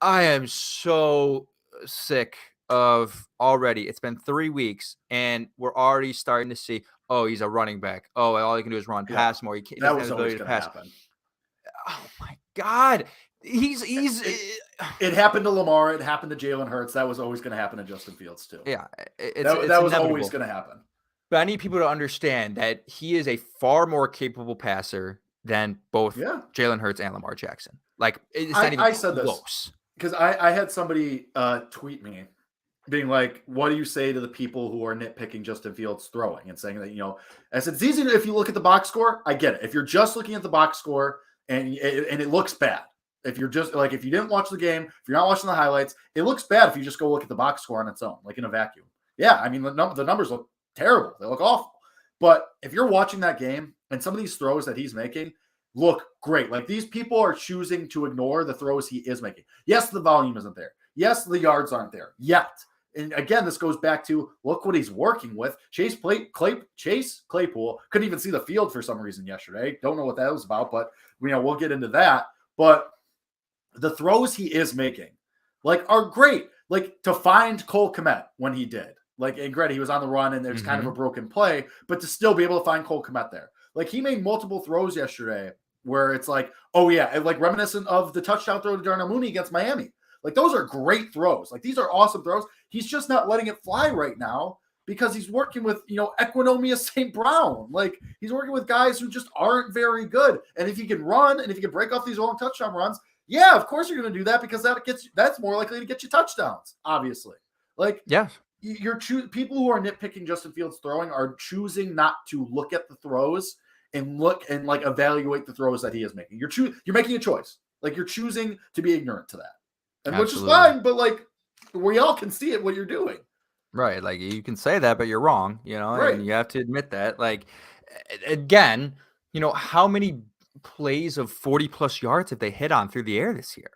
I am so sick of already. It's been 3 weeks and we're already starting to see, oh, he's a running back. Oh, all he can do is run, pass more. He doesn't have the ability to pass. Happen. Oh my God. It happened to Lamar. It happened to Jalen Hurts. That was always going to happen to Justin Fields too. Yeah. That was always going to happen. But I need people to understand that he is a far more capable passer than both Jalen Hurts and Lamar Jackson. Like, it's not even close. Said this because I had somebody tweet me being like, what do you say to the people who are nitpicking Justin Fields throwing and saying that, I said, it's easy if you look at the box score. I get it. If you're just looking at the box score and it looks bad, if you're just like, if you didn't watch the game, if you're not watching the highlights, it looks bad if you just go look at the box score on its own, like in a vacuum. Yeah, I mean, the numbers look terrible. They look awful. But if you're watching that game and some of these throws that he's making look great, like these people are choosing to ignore the throws he is making. Yes, the volume isn't there. Yes, the yards aren't there yet. And again, this goes back to look what he's working with. Chase Claypool couldn't even see the field for some reason yesterday. Don't know what that was about, but we'll get into that. But the throws he is making, like, are great. Like to find Cole Kmet when he did. Like, and granted, he was on the run and there's kind of a broken play, but to still be able to find Cole Kmet there. Like he made multiple throws yesterday where it's like, oh yeah, like reminiscent of the touchdown throw to Darnell Mooney against Miami. Like those are great throws. Like these are awesome throws. He's just not letting it fly right now because he's working with, Equinomia St. Brown. Like he's working with guys who just aren't very good. And if he can run and if he can break off these long touchdown runs, yeah, of course you're going to do that because that's more likely to get you touchdowns, obviously. Like, yeah, people who are nitpicking Justin Fields throwing are choosing not to look at the throws and look and like evaluate the throws that he is making. You're making a choice. Like you're choosing to be ignorant to that. And which is fine, but like we all can see it what you're doing. Right. Like you can say that, but you're wrong, right. And you have to admit that. Like again, how many plays of 40 plus yards have they hit on through the air this year?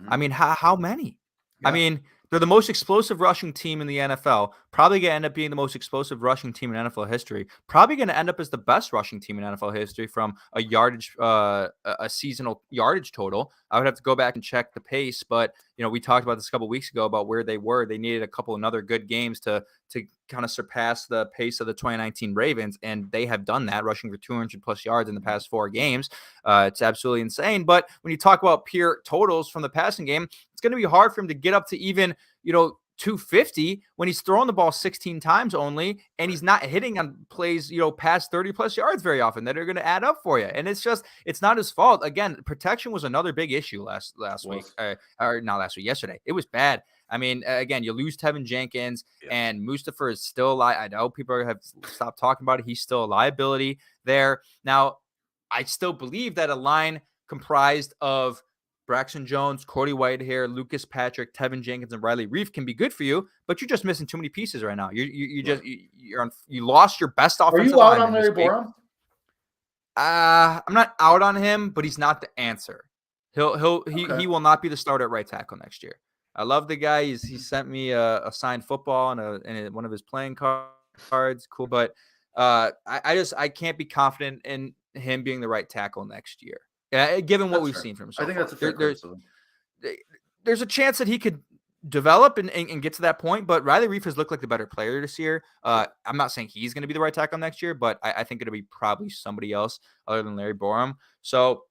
I mean, how many? Yeah. I mean, they're the most explosive rushing team in the NFL. Probably going to end up being the most explosive rushing team in NFL history. Probably going to end up as the best rushing team in NFL history from a yardage, a seasonal yardage total. I would have to go back and check the pace, but we talked about this a couple of weeks ago about where they were. They needed a couple of other good games to kind of surpass the pace of the 2019 Ravens, and they have done that, rushing for 200 plus yards in the past 4 games. It's absolutely insane. But when you talk about pure totals from the passing game, it's going to be hard for him to get up to even 250 when he's throwing the ball 16 times only, and he's not hitting on plays past 30 plus yards very often that are going to add up for you. And it's not his fault. Again, protection was another big issue last week, or not last week, yesterday. It was bad. I mean, again, you lose Tevin Jenkins, and Mustafa is still alive. I know people have stopped talking about it. He's still a liability there. Now, I still believe that a line comprised of Braxton Jones, Cody Whitehair, Lucas Patrick, Tevin Jenkins, and Riley Reif can be good for you, but you're just missing too many pieces right now. You lost your best offensive line. Are you out on Larry Borom? I'm not out on him, but he's not the answer. He will not be the starter at right tackle next year. I love the guy. He sent me a signed football and one of his playing cards. Cool, but I can't be confident in him being the right tackle next year. Given what we've seen from him so I think far. that's a fair criticism. There's a chance that he could develop and get to that point, but Riley Reif has looked like the better player this year. I'm not saying he's going to be the right tackle next year, but I think it'll be probably somebody else other than Larry Borom. So,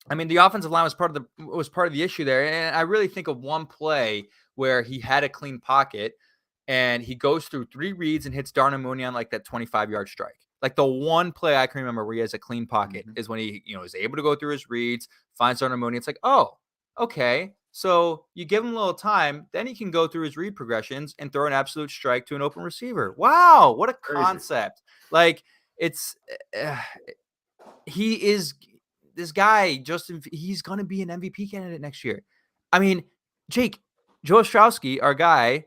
I mean, the offensive line was part of the issue there, and I really think of one play where he had a clean pocket and he goes through 3 reads and hits Darnell Mooney on like that 25-yard strike. Like the one play I can remember where he has a clean pocket is when he, is able to go through his reads, finds Darnell Mooney. It's like, oh, okay. So you give him a little time, then he can go through his read progressions and throw an absolute strike to an open receiver. Wow, what a concept! Like he is this guy, Justin. He's going to be an MVP candidate next year. I mean, Jake, Joe Ostrowski, our guy,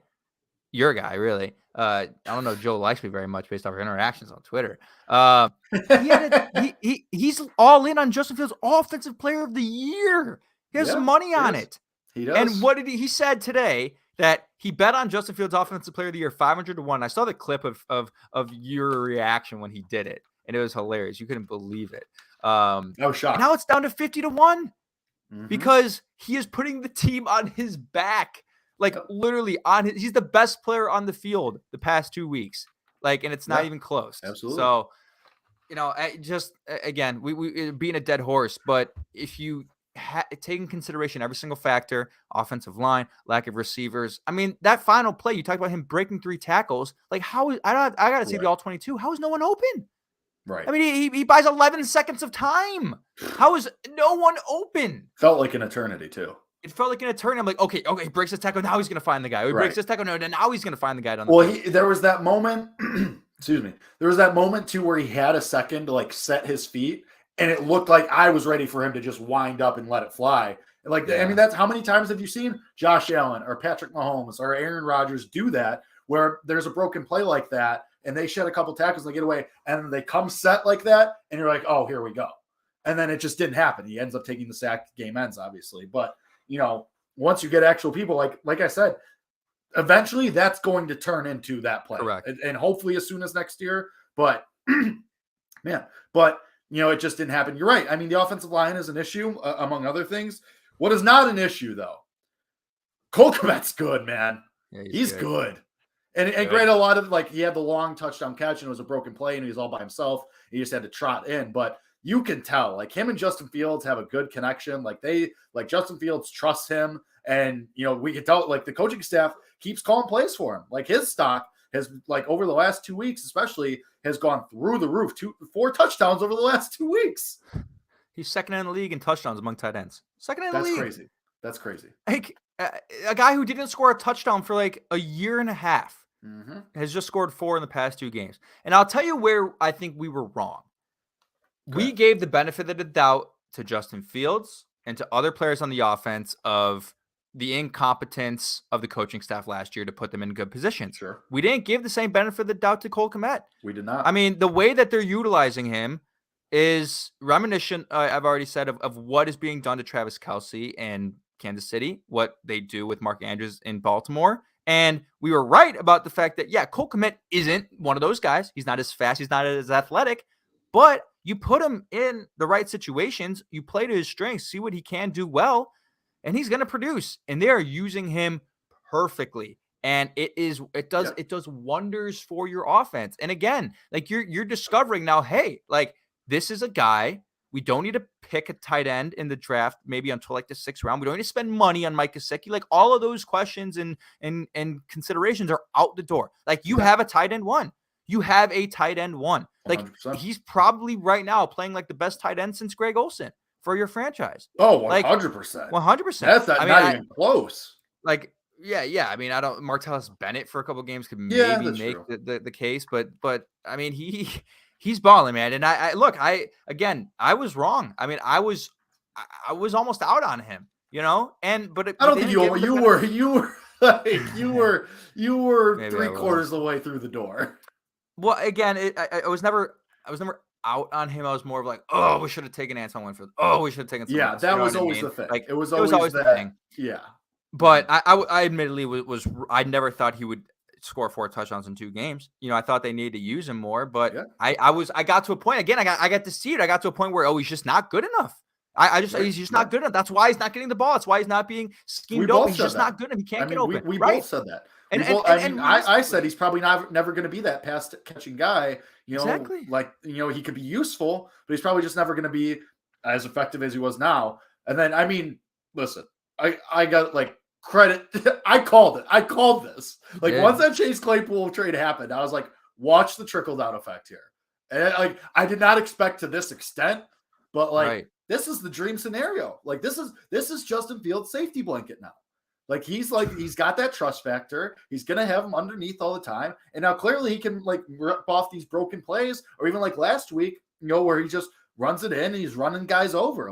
your guy, really. I don't know if Joe likes me very much based off our interactions on Twitter. He's all in on Justin Fields, Offensive Player of the Year. He has Yeah, money he on is. it. He does. And what did he said today that he bet on Justin Fields Offensive Player of the Year 500 to 1. I saw the clip of your reaction when he did it, and it was hilarious. You couldn't believe it. I was shocked. And now it's down to 50 to 1 Mhm. because he is putting the team on his back. Like literally he's the best player on the field the past 2 weeks. Like, and it's not even close. Absolutely. So, just again, we being a dead horse, but if you take in consideration every single factor, offensive line, lack of receivers. I mean, that final play, you talked about him breaking 3 tackles. Like, I got to see the all 22. How is no one open? Right. I mean, he buys 11 seconds of time. How is no one open? Felt like an eternity too. It felt like an eternity. I'm like, okay, he breaks his tackle. Now he's going to find the guy. He breaks his tackle. No, now he's going to find the guy down the field. There was that moment, excuse me. There was that moment too where he had a second to like set his feet, and it looked like I was ready for him to just wind up and let it fly. Like, I mean, that's how many times have you seen Josh Allen or Patrick Mahomes or Aaron Rodgers do that, where there's a broken play like that, and they shed a couple tackles, they get away, and then they come set like that, and you're like, oh, here we go. And then it just didn't happen. He ends up taking the sack, game ends, obviously. But once you get actual people, like I said, eventually that's going to turn into that play. Correct. And hopefully as soon as next year. But man, it just didn't happen. You're right. I mean, the offensive line is an issue among other things. What is not an issue though? Cole Kmet's good, man. Yeah, he's good. And granted, a lot of he had the long touchdown catch and it was a broken play and he was all by himself. He just had to trot in, but you can tell him and Justin Fields have a good connection. Justin Fields trusts him. And, we can tell the coaching staff keeps calling plays for him. His stock has over the last 2 weeks, especially has gone through the roof. 4 touchdowns over the last 2 weeks. He's second in the league in touchdowns among tight ends. Second in the league. That's crazy. A guy who didn't score a touchdown for a year and a half has just scored 4 in the past 2 games. And I'll tell you where I think we were wrong. We gave the benefit of the doubt to Justin Fields and to other players on the offense of the incompetence of the coaching staff last year to put them in good positions. Sure. We didn't give the same benefit of the doubt to Cole Kmet. We did not. I mean, the way that they're utilizing him is reminiscent, I've already said, of what is being done to Travis Kelce in Kansas City, what they do with Mark Andrews in Baltimore. And we were right about the fact that, Cole Kmet isn't one of those guys. He's not as fast. He's not as athletic. But you put him in the right situations. You play to his strengths, see what he can do well, and he's going to produce. And they are using him perfectly. And it does wonders for your offense. And again, you're discovering now, hey, this is a guy. We don't need to pick a tight end in the draft, maybe until the 6th round. We don't need to spend money on Mike Gesicki. All of those questions and considerations are out the door. You have a tight end 1. You have a tight end 1. 100%. He's probably right now playing the best tight end since Greg Olsen for your franchise. Oh, 100%. 100%. That's not even close. Yeah. I mean, Martellus Bennett for a couple of games could maybe make the case, but I mean, he's balling, man. And I was wrong. I mean, I was almost out on him, but I don't think you were you were 3/4 of the way through the door. Well, again, I was never out on him. I was more of oh, we should have taken Antoine Winfield. Oh, we should have taken someone else. That was always the thing. It was always the thing. Yeah. But I admittedly I never thought he would score 4 touchdowns in 2 games. I thought they needed to use him more, but I got to a point again. I got to see it. I got to a point where he's just not good enough. He's just not good enough. That's why he's not getting the ball. That's why he's not being schemed open. He's just not good enough. He can't get open. We both said that. I said he's probably never going to be that pass catching guy. Exactly. He could be useful, but he's probably just never going to be as effective as he was now. And then, I mean, listen, I got credit. I called it. I called this. Once that Chase Claypool trade happened, I was like, watch the trickle down effect here. And I did not expect to this extent, but this is the dream scenario. This is Justin Fields' safety blanket now. He's got that trust factor. He's gonna have him underneath all the time. And now clearly he can rip off these broken plays, or even last week, where he just runs it in and he's running guys over.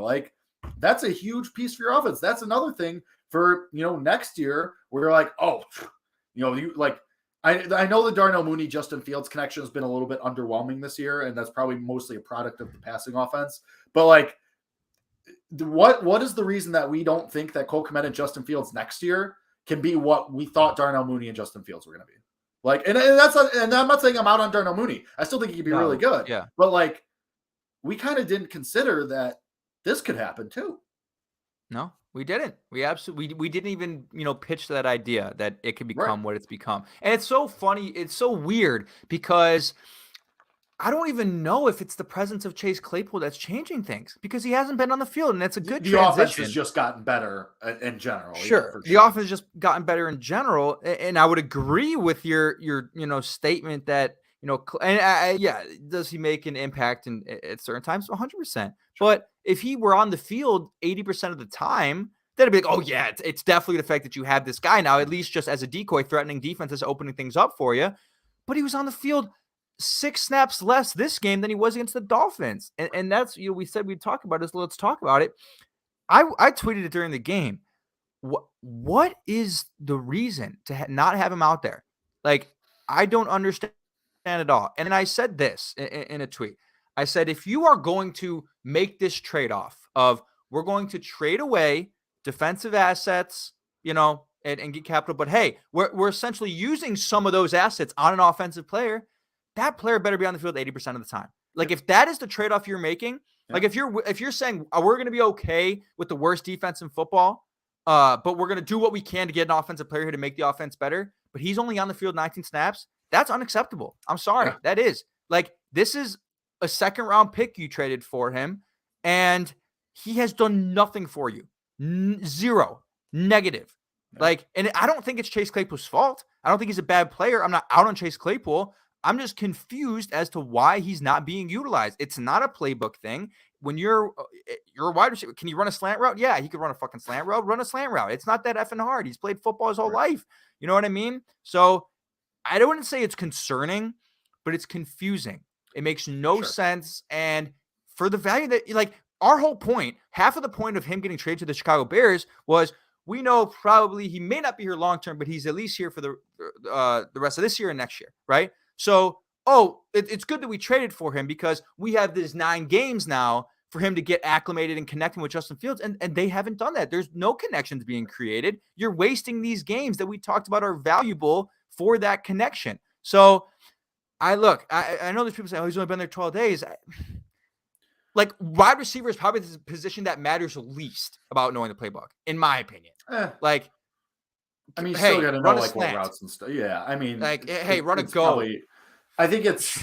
That's a huge piece for your offense. That's another thing for next year where you're I know the Darnell Mooney Justin Fields connection has been a little bit underwhelming this year, and that's probably mostly a product of the passing offense. But like, what is the reason that we don't think that Cole Kmet and Justin Fields next year can be what we thought Darnell Mooney and Justin Fields were going to be? Like, and that's not, and I'm not saying I'm out on Darnell Mooney. I still think he could be really good. Yeah. But like, we kind of didn't consider that this could happen too. No, we didn't. We absolutely we didn't even, pitch that idea that it could become what it's become. And it's so funny, it's so weird because I don't even know if it's the presence of Chase Claypool that's changing things because he hasn't been on the field, and it's a good transition. The offense has just gotten better in general. Sure. The offense has just gotten better in general, and I would agree with your statement that does he make an impact at certain times? 100%. But if he were on the field 80% of the time, then it'd be like, oh yeah, it's definitely the fact that you have this guy now, at least just as a decoy, threatening defenses, opening things up for you. But he was on the field 6 snaps less this game than he was against the Dolphins. And that's, we said we'd talk about this. Let's talk about it. I tweeted it during the game. What is the reason to not have him out there? Like, I don't understand at all. And then I said this in a tweet. I said, if you are going to make this trade-off of we're going to trade away defensive assets, and get capital, but hey, we're essentially using some of those assets on an offensive player, that player better be on the field 80% of the time. Like, if that is the trade-off you're making, like if you're saying we're going to be okay with the worst defense in football, but we're going to do what we can to get an offensive player here to make the offense better, but he's only on the field 19 snaps, that's unacceptable. I'm sorry. Yeah. That is. Like, this is a 2nd-round pick you traded for him, and he has done nothing for you. Zero. Negative. Yeah. Like, and I don't think it's Chase Claypool's fault. I don't think he's a bad player. I'm not out on Chase Claypool. I'm just confused as to why he's not being utilized. It's not a playbook thing. When you're a wide receiver, can you run a slant route? Yeah, he could run a fucking slant route. Run a slant route. It's not that effing hard. He's played football his whole life. You know what I mean? So I don't want to say it's concerning, but it's confusing. It makes no sense. And for the value that, like, our whole point, half of the point of him getting traded to the Chicago Bears was, we know probably he may not be here long-term, but he's at least here for the rest of this year and next year, right? So, it's good that we traded for him because we have these 9 games now for him to get acclimated and connecting with Justin Fields, and they haven't done that. There's no connections being created. You're wasting these games that we talked about are valuable for that connection. So, I know there's people saying, he's only been there 12 days. Like, wide receiver is probably the position that matters least about knowing the playbook, in my opinion. Like, I mean, you still got to know like what routes and stuff. Yeah, I mean, like, hey, run a go. Probably, I think it's.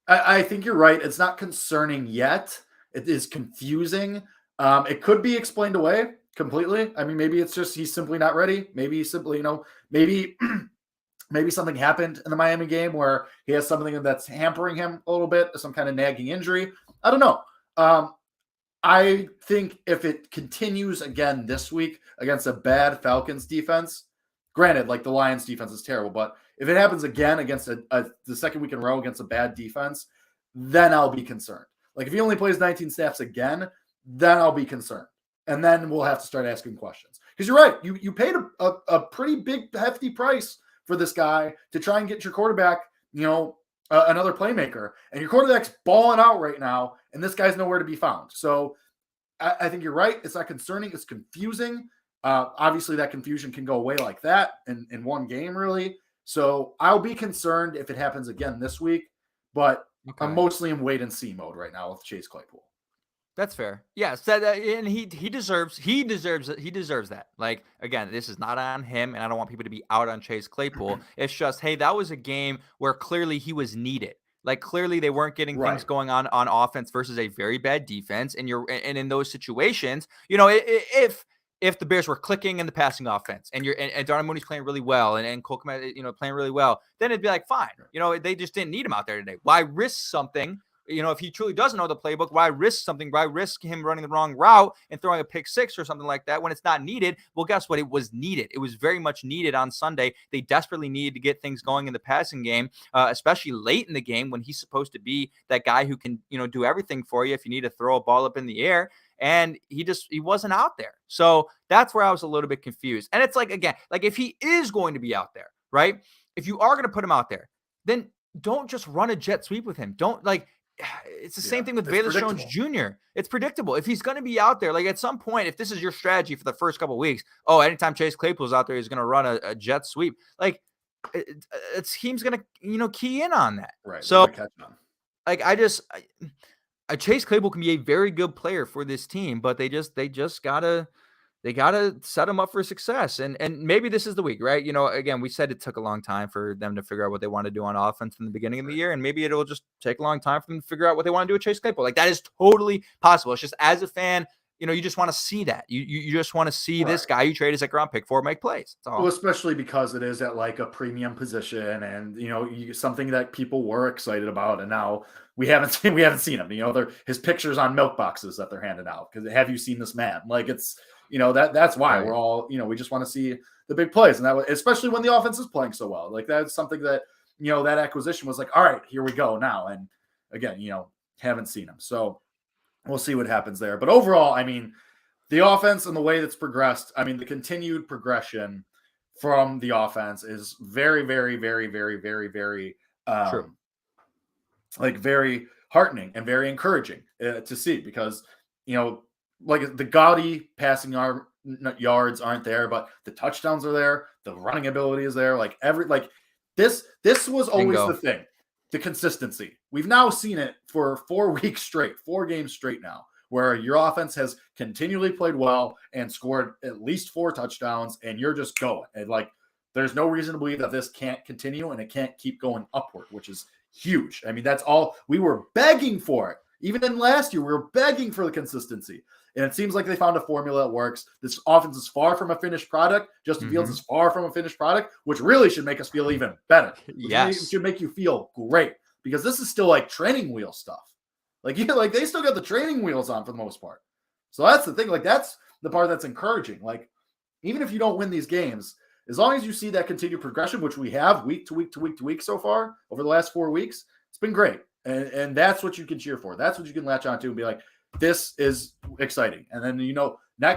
I think you're right. It's not concerning yet. It is confusing. It could be explained away completely. I mean, maybe it's just he's simply not ready. Maybe he's simply, maybe something happened in the Miami game where he has something that's hampering him a little bit, some kind of nagging injury. I don't know. I think if it continues again this week against a bad Falcons defense, granted, like the Lions defense is terrible, but if it happens again against the 2nd week in a row against a bad defense, then I'll be concerned. Like, if he only plays 19 snaps again, then I'll be concerned. And then we'll have to start asking questions. Because you're right. You paid a pretty big, hefty price for this guy to try and get your quarterback, another playmaker. And your quarterback's balling out right now, and this guy's nowhere to be found. So I think you're right. It's not concerning. It's confusing. Obviously, that confusion can go away like that in one game, really. So I'll be concerned if it happens again this week. But I'm mostly in wait-and-see mode right now with Chase Claypool. That's fair. Yes, and he deserves that. Like, again, this is not on him, and I don't want people to be out on Chase Claypool. It's just, hey, that was a game where clearly he was needed. Like, clearly they weren't getting things going on offense versus a very bad defense. And in those situations, if the Bears were clicking in the passing offense and Darnell Mooney's playing really well and Cole Kmet, playing really well, then it'd be like, fine. They just didn't need him out there today. Why risk something? If he truly doesn't know the playbook, why risk something? Why risk him running the wrong route and throwing a pick 6 or something like that when it's not needed? Well, guess what? It was needed. It was very much needed on Sunday. They desperately needed to get things going in the passing game, especially late in the game when he's supposed to be that guy who can, do everything for you if you need to throw a ball up in the air. And he wasn't out there. So that's where I was a little bit confused. And it's like, again, like if he is going to be out there, right? if you are going to put him out there, then don't just run a jet sweep with him. Don't it's the same thing with Velus Jones Jr. It's predictable. If he's going to be out there, like at some point, if this is your strategy for the first couple of weeks, anytime Chase Claypool's out there, he's going to run a jet sweep. Like team's going to, key in on that. Right. So like Chase Claypool can be a very good player for this team, but they just gotta set them up for success. And maybe this is the week, right? Again, we said it took a long time for them to figure out what they want to do on offense in the beginning of the year. And maybe it'll just take a long time for them to figure out what they want to do with Chase Claypool. Like that is totally possible. It's just as a fan, you just want to see that. You just want to see this guy you trade a second-round pick for make plays. That's all. Well, especially because it is at like a premium position, and something that people were excited about, and now we haven't seen him. His pictures on milk boxes that they're handing out because have you seen this man? Like it's that's why we're all we just want to see the big plays, and especially when the offense is playing so well. Like that's something that that acquisition was like, all right, here we go now, and again haven't seen him, so. We'll see what happens there. But overall, I mean, the offense and the way that's progressed, I mean, the continued progression from the offense is very, very, very, very, very, very, very heartening and very encouraging to see because, like the gaudy passing yards aren't there, but the touchdowns are there. The running ability is there. This was always the thing. The consistency. We've now seen it for 4 weeks straight, 4 games straight now, where your offense has continually played well and scored at least 4 touchdowns, and you're just going. And there's no reason to believe that this can't continue and it can't keep going upward, which is huge. I mean, that's all we were begging for it. Even in last year, we were begging for the consistency. And it seems like they found a formula that works. This offense is far from a finished product. Justin Fields is far from a finished product, which really should make us feel even better. It should make you feel great because this is still like training wheel stuff. They still got the training wheels on for the most part. So that's the thing. That's the part that's encouraging. Even if you don't win these games, as long as you see that continued progression, which we have week to week to week to week so far over the last 4 weeks, it's been great. And that's what you can cheer for. That's what you can latch onto and be like, this is exciting. And then,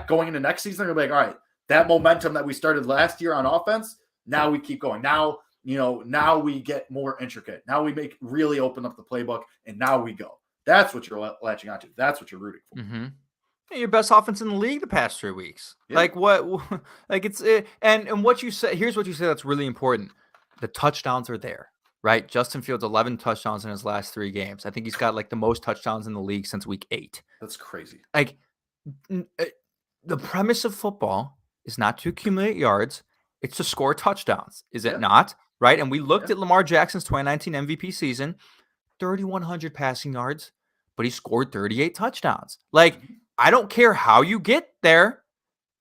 going into next season, you'll be like, all right, that momentum that we started last year on offense, now we keep going. Now, now we get more intricate. Now we really open up the playbook, and now we go. That's what you're latching onto. That's what you're rooting for. Mm-hmm. Your best offense in the league the past 3 weeks. Yeah. And what you said, here's what you said that's really important. The touchdowns are there. Right, Justin Fields 11 touchdowns in his last 3 games. I think he's got the most touchdowns in the league since week 8. That's crazy. The premise of football is not to accumulate yards; it's to score touchdowns. Is it not? Right, and we looked at Lamar Jackson's 2019 MVP season, 3,100 passing yards, but he scored 38 touchdowns. I don't care how you get there.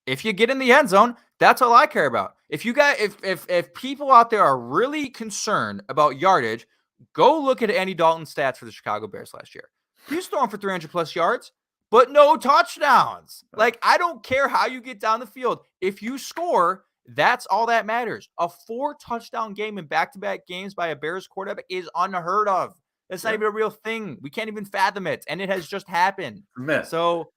If you get in the end zone, that's all I care about. If people out there are really concerned about yardage, go look at Andy Dalton's stats for the Chicago Bears last year. He was throwing for 300 plus yards, but no touchdowns. I don't care how you get down the field. If you score, that's all that matters. A 4 touchdown game in back-to-back games by a Bears quarterback is unheard of. That's not even a real thing. We can't even fathom it, and it has just happened. So,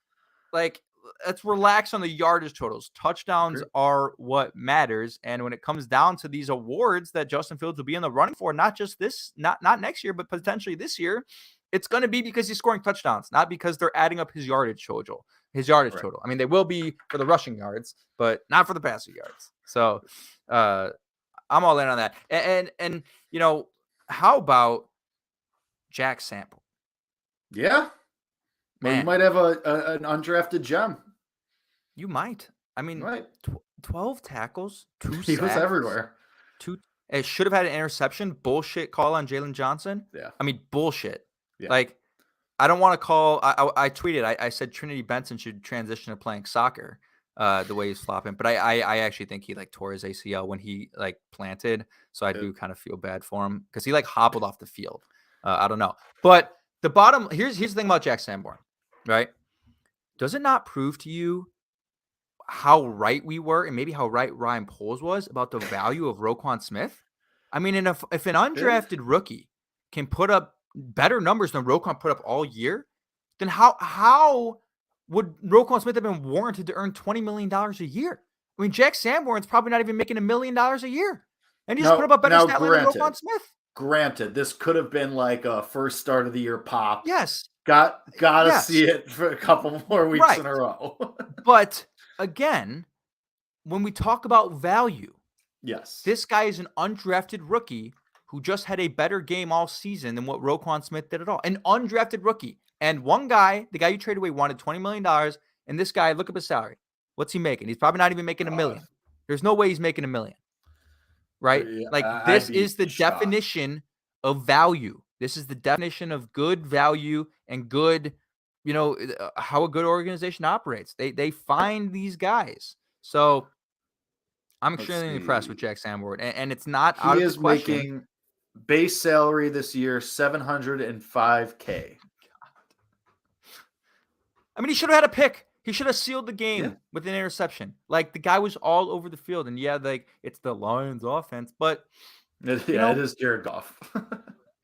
let's relax on the yardage totals. Touchdowns are what matters. And when it comes down to these awards that Justin Fields will be in the running for, not just not next year, but potentially this year, it's going to be because he's scoring touchdowns, not because they're adding up his yardage total. I mean, they will be for the rushing yards, but not for the passing yards. So I'm all in on that. And how about Jack Sample? Yeah. Man, you might have an undrafted gem. You might. I mean, 12 tackles, 2 sacks. He was everywhere. It should have had an interception. Bullshit call on Jalen Johnson. Yeah. I mean, bullshit. Yeah. I don't want to call. I tweeted. I said Trinity Benson should transition to playing soccer. The way he's flopping, but I actually think he tore his ACL when he planted. So I do kind of feel bad for him because he hobbled off the field. I don't know, but the bottom here's the thing about Jack Sanborn. Right? Does it not prove to you how right we were and maybe how right Ryan Poles was about the value of Roquan Smith? I mean, if an undrafted rookie can put up better numbers than Roquan put up all year, then how would Roquan Smith have been warranted to earn $20 million a year? I mean, Jack Sanborn's probably not even making $1 million a year. And he just put up a better stat line than Roquan Smith. Granted, this could have been like a first start of the year pop. Yes. Gotta see it for a couple more weeks in a row. But again, when we talk about value, yes, this guy is an undrafted rookie who just had a better game all season than what Roquan Smith did at all. An undrafted rookie. And one guy, the guy you traded away, wanted $20 million. And this guy, look up his salary. What's he making? He's probably not even making $1 million. There's no way he's making $1 million. Right? Like, this is the definition of value. This is the definition of good value and good, how a good organization operates. They find these guys. So I'm extremely impressed with Jack Sanborn. And it's not out of the question. He is making base salary this year $705K. I mean, he should have had a pick. He should have sealed the game with an interception. Like, the guy was all over the field. And it's the Lions offense, but it is Jared Goff.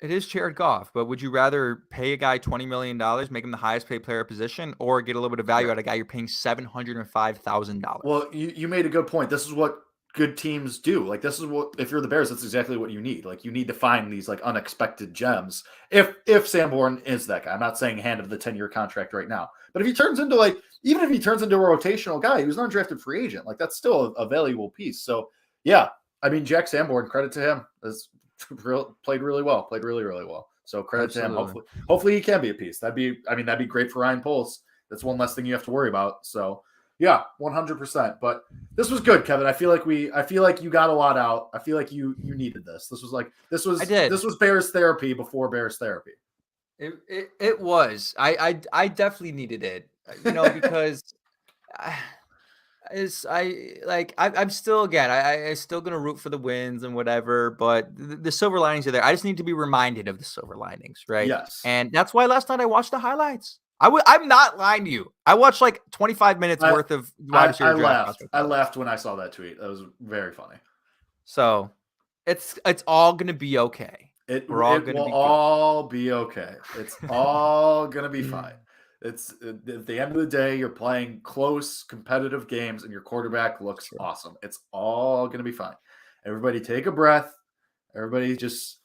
It is Jared Goff, but would you rather pay a guy $20 million, make him the highest paid player position, or get a little bit of value out of a guy you're paying $705,000? Well, you made a good point. This is what good teams do. Like, this is what, if you're the Bears, that's exactly what you need. Like, you need to find these like unexpected gems. If Sanborn is that guy, I'm not saying hand of the 10-year contract right now, but if he turns into even if he turns into a rotational guy who's an undrafted free agent, like, that's still a valuable piece. So yeah, I mean, Jack Sanborn, credit to him, played really well, played really, really well. So credit to him. Hopefully he can be a piece. That'd be great for Ryan Poles. That's one less thing you have to worry about. So yeah, 100%. But this was good, Kevin. I feel like you got a lot out. I feel like you needed this. This was Bears therapy before Bears therapy. It was. I definitely needed it. Because I'm still, again, I still gonna root for the wins and whatever, but the silver linings are there. I just need to be reminded of the silver linings, right? Yes. And that's why last night I watched the highlights. I'm not lying to you. I watched like 25 minutes worth of wide receiver draft. I laughed when I saw that tweet. That was very funny. So it's all gonna be okay. It will all be okay. It's all gonna be fine. It's at the end of the day, you're playing close, competitive games, and your quarterback looks awesome. It's all going to be fine. Everybody take a breath. Everybody just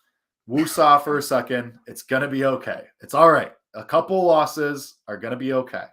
woosah for a second. It's going to be okay. It's all right. A couple losses are going to be okay.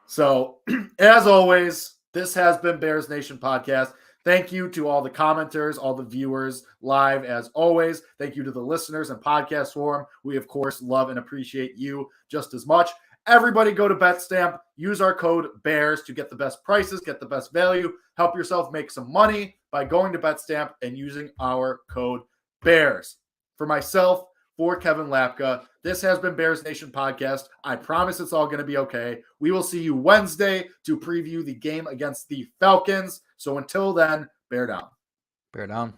So, as always, this has been Bears Nation Podcast. Thank you to all the commenters, all the viewers live, as always. Thank you to the listeners and podcast forum. We, of course, love and appreciate you just as much. Everybody go to BetStamp, use our code BEARS to get the best prices, get the best value, help yourself make some money by going to BetStamp and using our code BEARS. For myself, for Kevin Lapka, this has been Bears Nation Podcast. I promise it's all going to be okay. We will see you Wednesday to preview the game against the Falcons. So until then, bear down. Bear down.